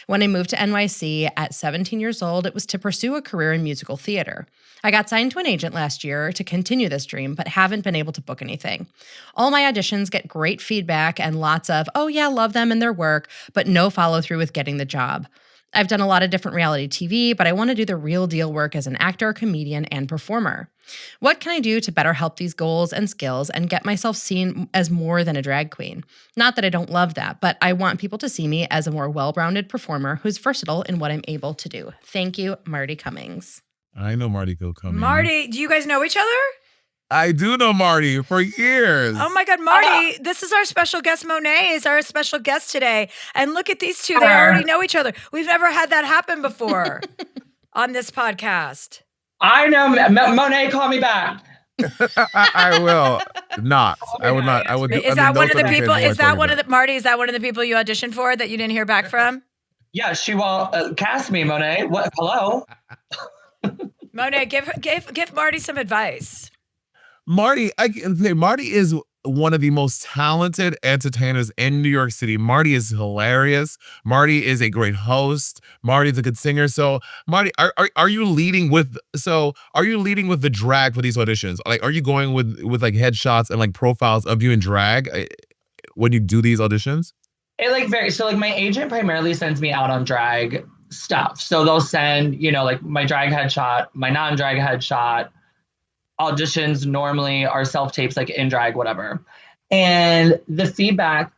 When I moved to NYC at 17 years old, it was to pursue a career in musical theater. I got signed to an agent last year to continue this dream, but haven't been able to book anything. All my auditions get great feedback and lots of, oh yeah, love them and their work, but no follow through with getting the job. I've done a lot of different reality TV, but I want to do the real deal work as an actor, comedian, and performer. What can I do to better help these goals and skills and get myself seen as more than a drag queen? Not that I don't love that, but I want people to see me as a more well-rounded performer who's versatile in what I'm able to do. Thank you, Marty Cummings. I know Marty Cummings. Marty, do you guys know each other? I do know Marty for years. Oh my God, Marty, this is our special guest. Monét is our special guest today. And look at these two. They already know each other. We've never had that happen before on this podcast. I know. Monét, call me back. I will not. I would not. I would. Is that one of the people? Is that one of the Marty? Is that one of the people you auditioned for that you didn't hear back from? Yeah, she will cast me, Monét. What? Hello, Monét. Give Marty some advice. Marty is one of the most talented entertainers in New York City. Marty is hilarious. Marty is a great host. Marty's a good singer. So, Marty, are you leading with the drag for these auditions? Like, are you going with like headshots and like profiles of you in drag when you do these auditions? It varies. So my agent primarily sends me out on drag stuff. So they'll send, like my drag headshot, my non-drag headshot. Auditions normally are self-tapes, like in drag, whatever. And the feedback,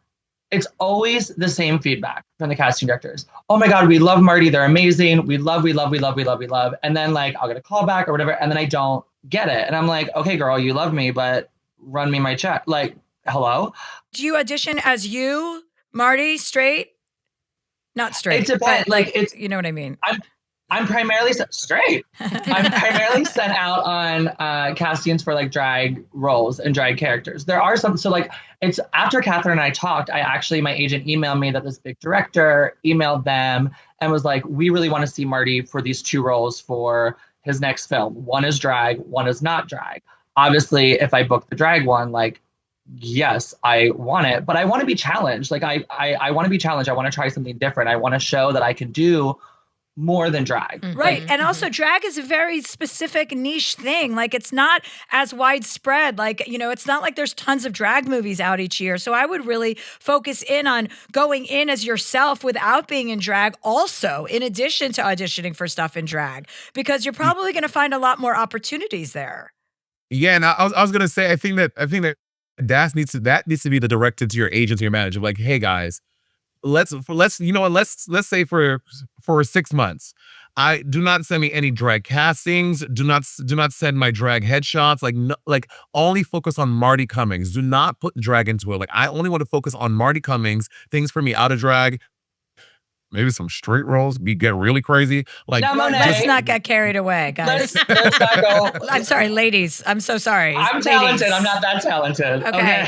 it's always the same feedback from the casting directors. Oh my God, we love Marty. They're amazing. We love. And then I'll get a call back or whatever. And then I don't get it. And I'm like, okay, girl, you love me, but run me my check. Hello? Do you audition as you, Marty, straight? Not straight. It depends. But it's, you know what I mean? I'm primarily straight. I'm primarily sent out on castings for drag roles and drag characters. There are some, it's after Catherine and I talked, my agent emailed me that this big director emailed them and was like, we really want to see Marty for these 2 roles for his next film. One is drag, one is not drag. obviously, if I book the drag one, like, yes, I want it, but I want to be challenged. Like I want to be challenged. I want to try something different. I want to show that I can do more than drag. Right. And also drag is a very specific niche thing. Like it's not as widespread. Like, you know, it's not like there's tons of drag movies out each year. So I would really focus in on going in as yourself without being in drag also, in addition to auditioning for stuff in drag, because you're probably going to find a lot more opportunities there. Yeah, and I was gonna say I think that that needs to be the directive to your agent, to your manager. Like, hey guys, let's you know what, let's say for 6 months, I do not send me any drag castings. Do not send my drag headshots. Like like only focus on Marty Cummings. Do not put drag into it. Like I only want to focus on Marty Cummings. Things for me out of drag. Maybe some straight rolls. Get really crazy. Like Now, Monét, Let's not get carried away, guys. let's not go. I'm sorry, ladies. I'm so sorry. I'm talented. I'm not that talented. Okay.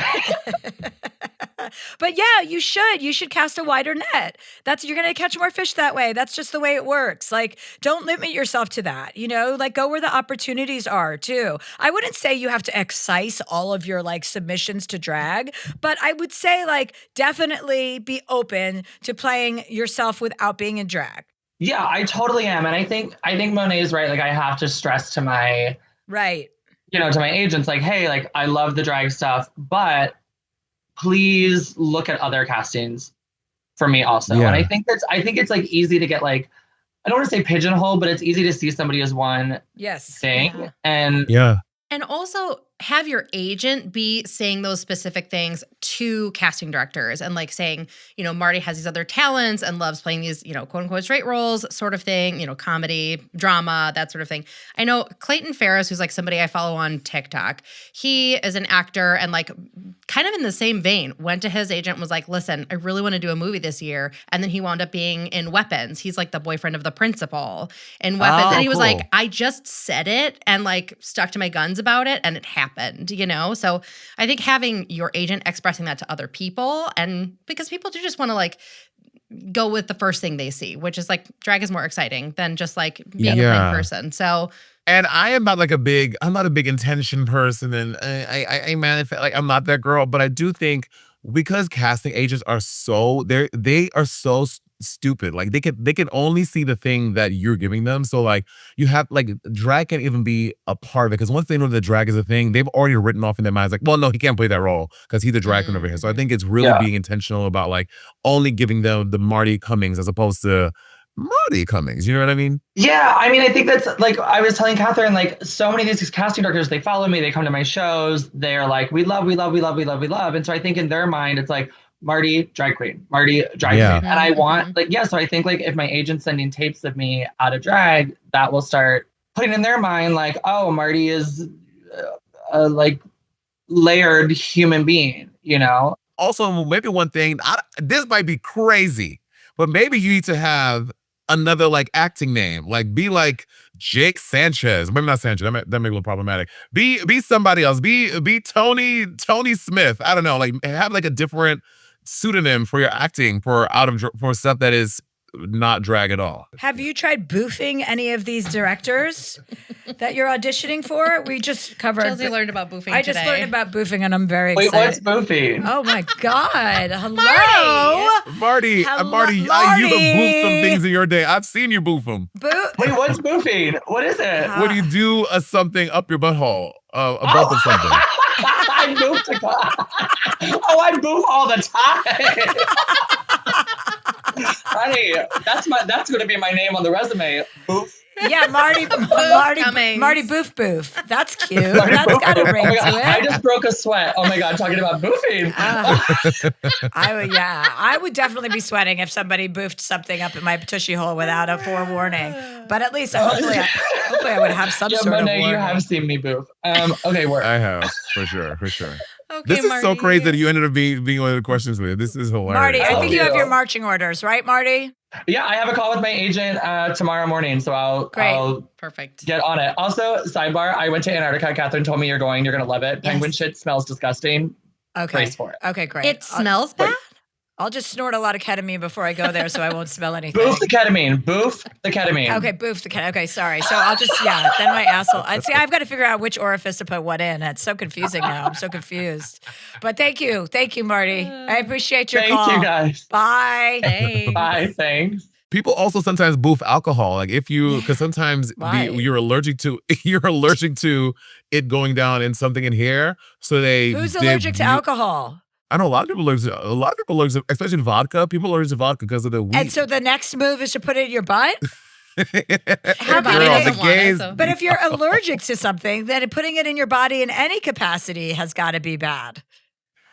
But yeah, you should cast a wider net. You're going to catch more fish that way. That's just the way it works. Like, don't limit yourself to that, you know, like go where the opportunities are too. I wouldn't say you have to excise all of your like submissions to drag, but I would say like definitely be open to playing yourself without being in drag. Yeah, I totally am. And I think Monét is right. Like I have to stress to my, Right. you know, to my agents, like, hey, like I love the drag stuff, but please look at other castings for me also. Yeah. And I think it's like easy to get like, I don't want to say pigeonhole, but it's easy to see somebody as one thing. Yeah. And And also have your agent be saying those specific things to casting directors and like saying, you know, Marty has these other talents and loves playing these, you know, quote unquote straight roles sort of thing, you know, comedy, drama, that sort of thing. I know Clayton Ferris, who's like somebody I follow on TikTok, he is an actor and like kind of in the same vein, went to his agent and was like, listen, I really want to do a movie this year. And then he wound up being in Weapons. He's like the boyfriend of the principal in Weapons. Oh, and he was cool. like, I just said it and like stuck to my guns about it and it happened, you know? So I think having your agent expressing that to other people, and because people do just want to like go with the first thing they see, which is like drag is more exciting than just like being a plain person. So and I am not like I'm not a big intention person, and I manifest like I'm not that girl, but I do think because casting agents are they are so stupid. Like they can only see the thing that you're giving them. So like you have like drag can't even be a part of it, because once they know that drag is a thing, they've already written off in their minds like, well, no, he can't play that role because he's a drag queen over here. So I think it's really being intentional about like only giving them the Marty Cummings as opposed to Marty Cummings. You know what I mean? yeah, I mean, I think that's like I was telling Catherine, like so many of these casting directors, they follow me, they come to my shows, they're like, we love. And so I think in their mind, it's like Marty, drag queen, Marty, drag queen. And I want like, so I think like if my agent's sending tapes of me out of drag, that will start putting in their mind like, oh, Marty is a like layered human being, you know? Also, maybe one thing, this might be crazy, but maybe you need to have another like acting name, like be like Jake Sanchez. Maybe not Sanchez. That may be a little problematic. Be somebody else. Be Tony Smith. I don't know. Like have like a different pseudonym for your acting for stuff that is not drag at all. Have you tried boofing any of these directors that you're auditioning for? We just covered. Chelsea learned about boofing I just learned about boofing and I'm very Wait, excited. what's boofing? Oh my God. Hello. Marty, Hello, Marty, you have boofed some things in your day. I've seen you boof them. Wait, what's boofing? What is it? When you do something up your butthole, a bump or something. I boof I boof all the time. Honey, that's gonna be my name on the resume. Boof. Yeah, Marty Boof. That's cute. That's got a ring to it. I just broke a sweat. Oh my God, talking about boofing. I would definitely be sweating if somebody boofed something up in my tushy hole without a forewarning. But at least hopefully I would have some sort of warning. You have seen me boof. Okay, work. I have, for sure. Okay, This is Marty. so crazy that you ended up being one of the questions with. This is hilarious. Marty, I think you have you. your marching orders, right, Marty? Yeah, I have a call with my agent tomorrow morning, so I'll Perfect. get on it. Also, sidebar, I went to Antarctica. Catherine told me you're going to love it. Penguin shit smells disgusting. Okay. Brace for it. Okay, great. It smells bad? I'll just snort a lot of ketamine before I go there so I won't smell anything. Boof the ketamine. Boof the ketamine. Okay, boof the ketamine. Okay, sorry. So I'll just, then my asshole. I've got to figure out which orifice to put what in. It's so confusing now. I'm so confused. But thank you. Thank you, Marty. I appreciate your call. Thank you, guys. Bye. Thanks. Bye. Thanks. People also sometimes boof alcohol. Like if you, because sometimes you're allergic to it going down in something in here. So Who's allergic to alcohol? I know a lot of people allergic, especially vodka. People are allergic to vodka because of the weed. And so the next move is to put it in your butt? Your body doesn't want it, so. But if you're allergic to something, then putting it in your body in any capacity has got to be bad.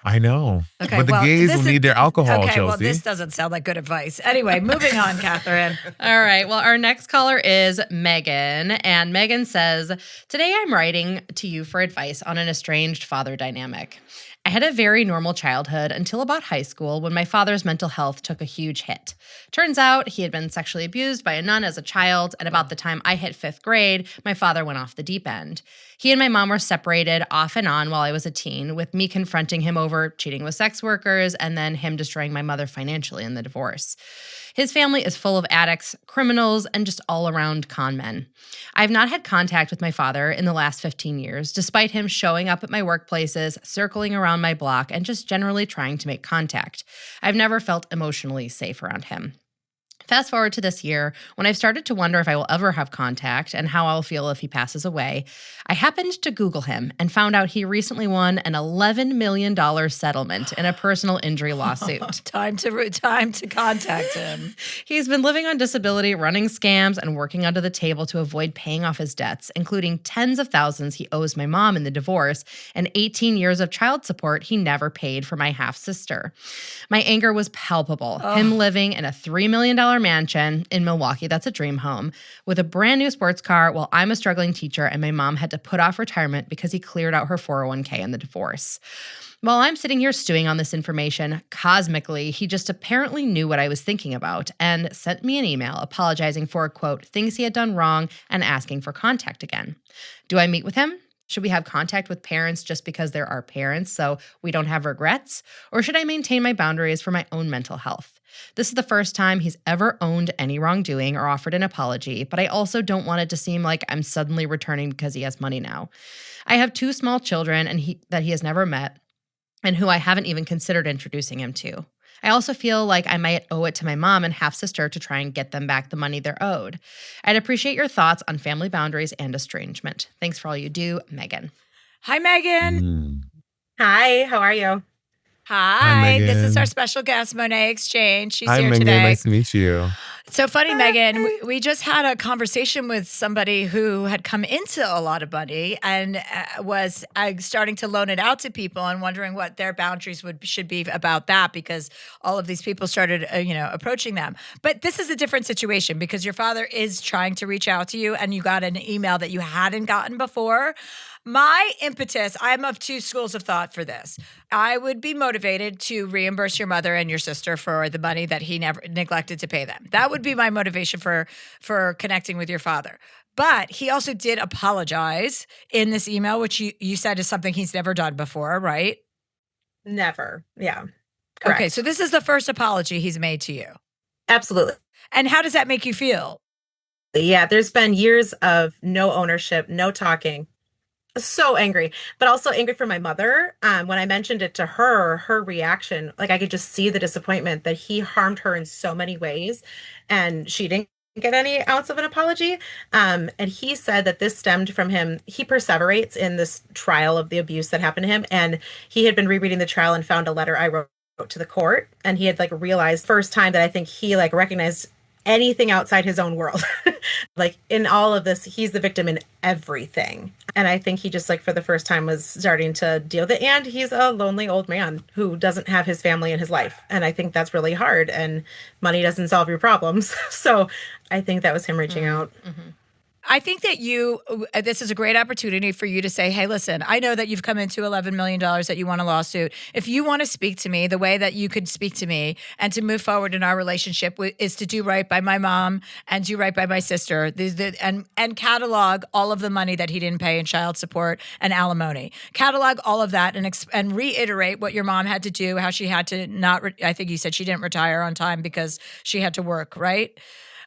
I know. Okay, but the gays will need their alcohol, Okay, Chelsea. well, this doesn't sound like good advice. Anyway, moving on, Catherine. All right. Well, our next caller is Megan. And Megan says, today I'm writing to you for advice on an estranged father dynamic. I had a very normal childhood until about high school when my father's mental health took a huge hit. Turns out he had been sexually abused by a nun as a child, and about the time I hit 5th grade, my father went off the deep end. He and my mom were separated off and on while I was a teen, with me confronting him over cheating with sex workers and then him destroying my mother financially in the divorce. His family is full of addicts, criminals, and just all-around con men. I've not had contact with my father in the last 15 years, despite him showing up at my workplaces, circling around my block, and just generally trying to make contact. I've never felt emotionally safe around him. Fast forward to this year, when I've started to wonder if I will ever have contact and how I'll feel if he passes away, I happened to Google him and found out he recently won an $11 million settlement in a personal injury lawsuit. Time to contact him. He's been living on disability, running scams, and working under the table to avoid paying off his debts, including tens of thousands he owes my mom in the divorce and 18 years of child support he never paid for my half-sister. My anger was palpable. Him living in a $3 million mansion in Milwaukee, that's a dream home, with a brand new sports car while I'm a struggling teacher and my mom had to put off retirement because he cleared out her 401k in the divorce. While I'm sitting here stewing on this information, cosmically, he just apparently knew what I was thinking about and sent me an email apologizing for, quote, things he had done wrong and asking for contact again. Do I meet with him? Should we have contact with parents just because they're our parents so we don't have regrets? Or should I maintain my boundaries for my own mental health? This is the first time he's ever owned any wrongdoing or offered an apology, but I also don't want it to seem like I'm suddenly returning because he has money now. I have 2 small children that he has never met and who I haven't even considered introducing him to. I also feel like I might owe it to my mom and half-sister to try and get them back the money they're owed. I'd appreciate your thoughts on family boundaries and estrangement. Thanks for all you do, Megan. Hi, Megan. Hi, how are you? Hi, this is our special guest, Monét X Change. She's Hi, here Megan. today. Nice to meet you. So funny, Megan. We just had a conversation with somebody who had come into a lot of money and was starting to loan it out to people and wondering what their boundaries should be about that because all of these people started, approaching them. But this is a different situation because your father is trying to reach out to you and you got an email that you hadn't gotten before. My impetus, I'm of 2 schools of thought for this. I would be motivated to reimburse your mother and your sister for the money that he never neglected to pay them. That would be my motivation for connecting with your father. But he also did apologize in this email, which you said is something he's never done before, right? Never. Yeah. Correct. Okay, so this is the first apology he's made to you. Absolutely. And how does that make you feel? Yeah, there's been years of no ownership, no talking. So angry, but also angry for my mother. When I mentioned it to her reaction, like I could just see the disappointment that he harmed her in so many ways and she didn't get any ounce of an apology. And he said that this stemmed from him. He perseverates in this trial of the abuse that happened to him. And he had been rereading the trial and found a letter I wrote to the court. And he had realized first time that I think he recognized anything outside his own world. In all of this, he's the victim in everything. And I think he just for the first time was starting to deal with it. And he's a lonely old man who doesn't have his family in his life. And I think that's really hard and money doesn't solve your problems. So I think that was him reaching out. Mm-hmm. I think that this is a great opportunity for you to say, hey, listen, I know that you've come into $11 million that you want a lawsuit. If you want to speak to me the way that you could speak to me and to move forward in our relationship is to do right by my mom and do right by my sister and catalog all of the money that he didn't pay in child support and alimony. Catalog all of that and reiterate what your mom had to do, how she had to I think you said she didn't retire on time because she had to work, right?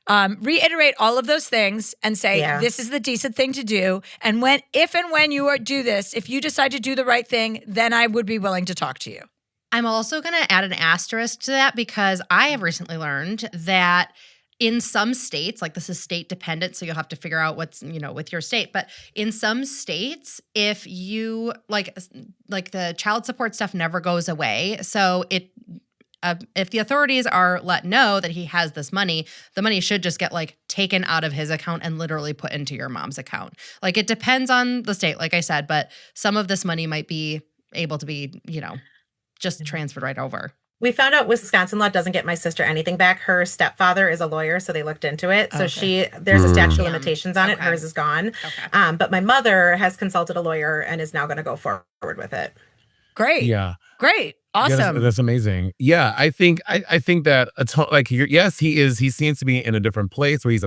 Reiterate all of those things and say, this is the decent thing to do. And if and when you do this, if you decide to do the right thing, then I would be willing to talk to you. I'm also going to add an asterisk to that because I have recently learned that in some states, like this is state dependent, so you'll have to figure out what's, with your state. But in some states, if you like the child support stuff never goes away. So if the authorities are let know that he has this money, the money should just get taken out of his account and literally put into your mom's account. It depends on the state, like I said, but some of this money might be able to be, just transferred right over. We found out Wisconsin law doesn't get my sister anything back. Her stepfather is a lawyer, so they looked into it. So there's a statute of limitations on it. Hers is gone. Okay. But my mother has consulted a lawyer and is now going to go forward with it. Great. Yeah. Great. Awesome. Yeah, that's amazing. Yeah, I think that he seems to be in a different place where he's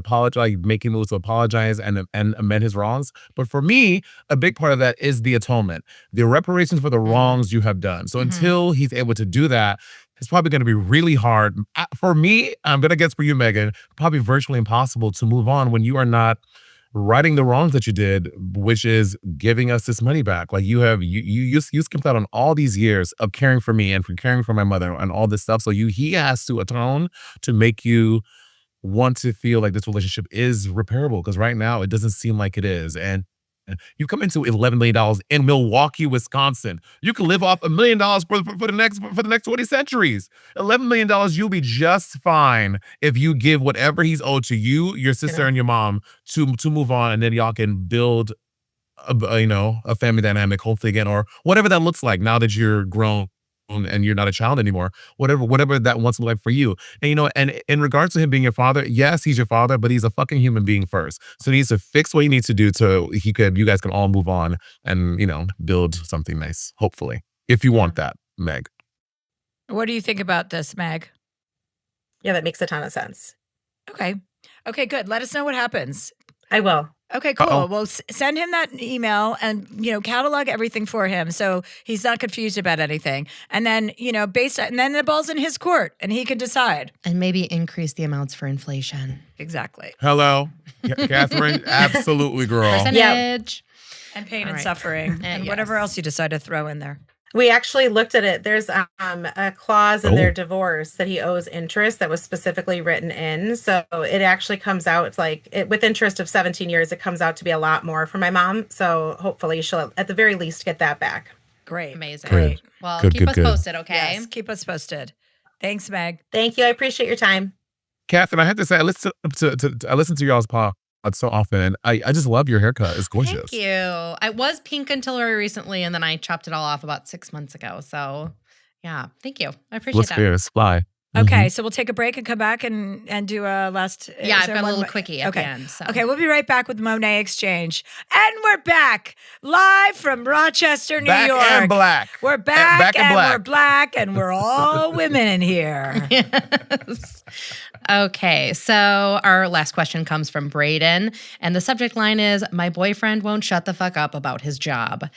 making moves to apologize and amend his wrongs. But for me, a big part of that is the atonement, the reparations for the wrongs you have done. So until he's able to do that, it's probably going to be really hard. For me, I'm going to guess for you, Megan, probably virtually impossible to move on when you are not righting the wrongs that you did, which is giving us this money back. You skipped out on all these years of caring for me and for caring for my mother and all this stuff. So he has to atone to make you want to feel like this relationship is repairable, because right now it doesn't seem like it is. And you come into $11 million in Milwaukee, Wisconsin. You can live off $1 million for the next 20 centuries. $11 million, you'll be just fine if you give whatever he's owed to you, your sister, and your mom to move on, and then y'all can build a family dynamic, hopefully again, or whatever that looks like now that you're grown and you're not a child anymore, whatever that wants to look like for you. And and in regards to him being your father, yes, he's your father, but he's a fucking human being first. So he needs to fix what he needs to do so you guys can all move on and, build something nice, hopefully, if you want that, Meg. What do you think about this, Meg? Yeah, that makes a ton of sense. Okay, good. Let us know what happens. I will. Okay, cool. Well, send him that email and, catalog everything for him so he's not confused about anything. And then, and then the ball's in his court and he can decide. And maybe increase the amounts for inflation. Exactly. Hello, Catherine. Absolutely, girl. Percentage. And pain and suffering and whatever else you decide to throw in there. We actually looked at it. There's a clause in their divorce that he owes interest that was specifically written in. So it actually comes out with interest of 17 years, it comes out to be a lot more for my mom. So hopefully she'll at the very least get that back. Great. Amazing. Great. Well, good, keep us posted, okay? Yes, keep us posted. Thanks, Meg. Thank you. I appreciate your time. Catherine, I have to say, I listen to y'all's pod so often, and I just love your haircut. It's gorgeous. Thank you. I was pink until very recently, and then I chopped it all off about 6 months ago. So, yeah, thank you. I appreciate Looks that. fierce. Fly. Okay, so we'll take a break and come back and do a last. Yeah, I've got a little quickie at the end. So. Okay, we'll be right back with Monét X Change. And we're back live from Rochester, New York. Back and black. We're back and black. we're black and we're all women in here. Yes. Okay, so our last question comes from Braden, and the subject line is, my boyfriend won't shut the fuck up about his job.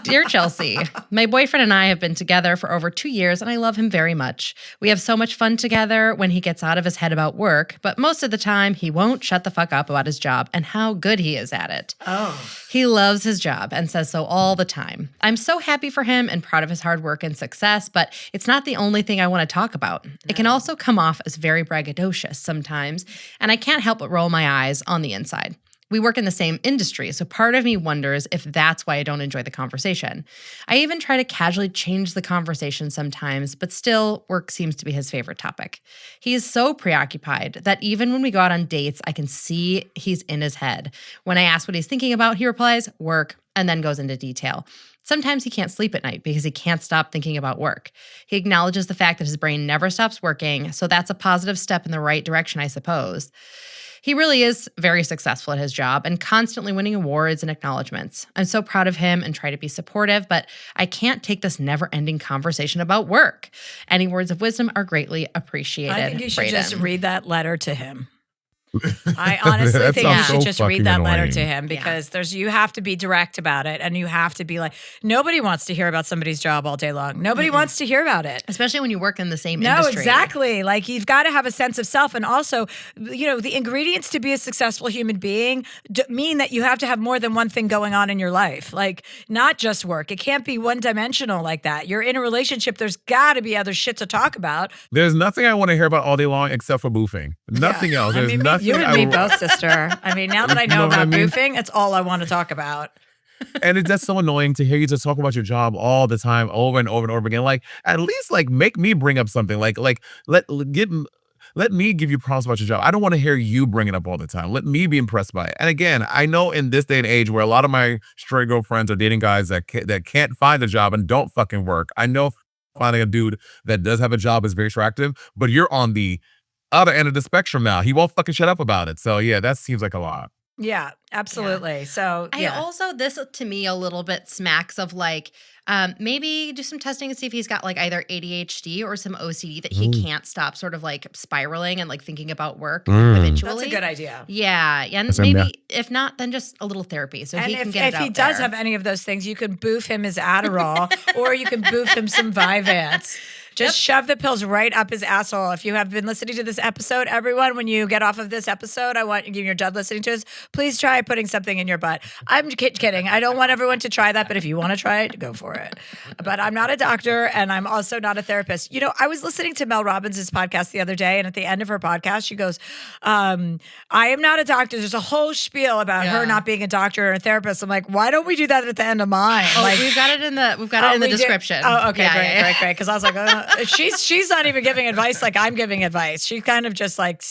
Dear Chelsea, my boyfriend and I have been together for over 2 years, and I love him very much. We have so much fun together when he gets out of his head about work, but most of the time, he won't shut the fuck up about his job and how good he is at it. Oh. He loves his job and says so all the time. I'm so happy for him and proud of his hard work and success, but it's not the only thing I want to talk about. It can also come off as very braggadocious sometimes, and I can't help but roll my eyes on the inside. We work in the same industry, so part of me wonders if that's why I don't enjoy the conversation. I even try to casually change the conversation sometimes, but still, work seems to be his favorite topic. He is so preoccupied that even when we go out on dates, I can see he's in his head. When I ask what he's thinking about, he replies, work, and then goes into detail. Sometimes he can't sleep at night because he can't stop thinking about work. He acknowledges the fact that his brain never stops working, so that's a positive step in the right direction, I suppose. He really is very successful at his job and constantly winning awards and acknowledgments. I'm so proud of him and try to be supportive, but I can't take this never-ending conversation about work. Any words of wisdom are greatly appreciated. I think you should Brayden. just read that letter to him. I honestly That think you sounds should so just read fucking that letter annoying. to him because you have to be direct about it and you have to be like, nobody wants to hear about somebody's job all day long. Nobody wants to hear about it. Especially when you work in the same No, industry. exactly. Like you've got to have a sense of self. And also, the ingredients to be a successful human being mean that you have to have more than one thing going on in your life. Like not just work. It can't be one dimensional like that. You're in a relationship. There's got to be other shit to talk about. There's nothing I want to hear about all day long except for boofing. Nothing else. There's nothing You and I me wa- both, sister. I mean, now that I know, know what I about mean? boofing, it's all I want to talk about. And it's just so annoying to hear you just talk about your job all the time, over and over and over again. Like, at least like make me bring up something. Like let me give you props about your job. I don't want to hear you bring it up all the time. Let me be impressed by it. And again, I know in this day and age where a lot of my straight girlfriends are dating guys that can't find a job and don't fucking work. I know finding a dude that does have a job is very attractive, but you're on the other end of the spectrum now. He won't fucking shut up about it. So yeah, that seems like a lot. Yeah, absolutely. So I also, this to me a little bit smacks of like, maybe do some testing and see if he's got like either ADHD or some OCD that he can't stop sort of like spiraling and like thinking about work habitually. that's a good idea. Yeah. And That's maybe yeah. if not, then just a little therapy. So And he can if get it out he does there. have any of those things, you can boof him his Adderall or you can boof him some Vyvanse. Just shove the pills right up his asshole. If you have been listening to this episode, everyone, when you get off of this episode, I want you, you're done listening to us, please try putting something in your butt. I'm kidding. I don't want everyone to try that, but if you want to try it, go for it. But I'm not a doctor and I'm also not a therapist. I was listening to Mel Robbins' podcast the other day, and at the end of her podcast, she goes, I am not a doctor. There's a whole spiel about her not being a doctor or a therapist. I'm like, why don't we do that at the end of mine? Oh, like, we've got it in the we did? description. Oh, okay, Yeah, great. Because I was like, she's not even giving advice like I'm giving advice. She kind of just like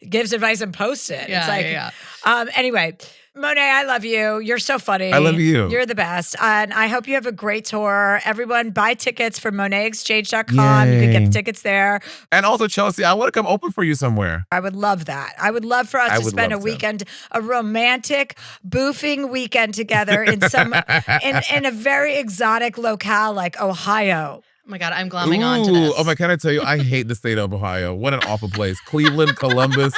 gives advice and posts it. Yeah, it's like, anyway. Monet, I love you. You're so funny. I love you. You're the best. And I hope you have a great tour. Everyone buy tickets from MonetXChange.com. You can get the tickets there. And also, Chelsea, I want to come open for you somewhere. I would love that. I would love for us to spend a weekend, a romantic boofing weekend together in some in a very exotic locale like Ohio. Oh my God, I'm glomming on to this. Oh my, can I tell you, I hate the state of Ohio. What an awful place. Cleveland, Columbus,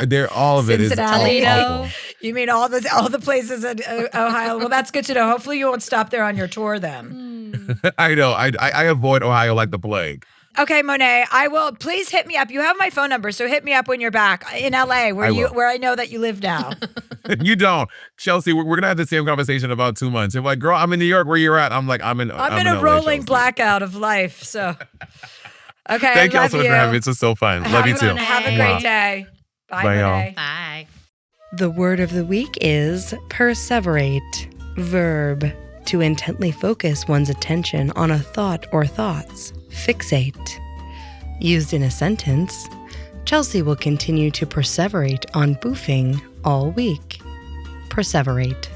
they're all of it is Cincinnati. awful. You mean all the places in Ohio? Well, that's good to know. Hopefully you won't stop there on your tour then. I know. I avoid Ohio like the plague. Okay, Monet, I will. Please hit me up. You have my phone number, so hit me up when you're back in LA, where I know that you live now. You don't. Chelsea, we're going to have the same conversation in about 2 months. You're like, girl, I'm in New York. Where you're at? I'm like, I'm in a LA, rolling Chelsea. blackout of life, so. Okay, Thank you all love so much for having me. It's just so fun. Love you too. Have a great day. Bye, Bye, y'all. Monet. Bye. The word of the week is perseverate. Verb, to intently focus one's attention on a thought or thoughts. Fixate. Used in a sentence, Chelsea will continue to perseverate on boofing all week. Perseverate.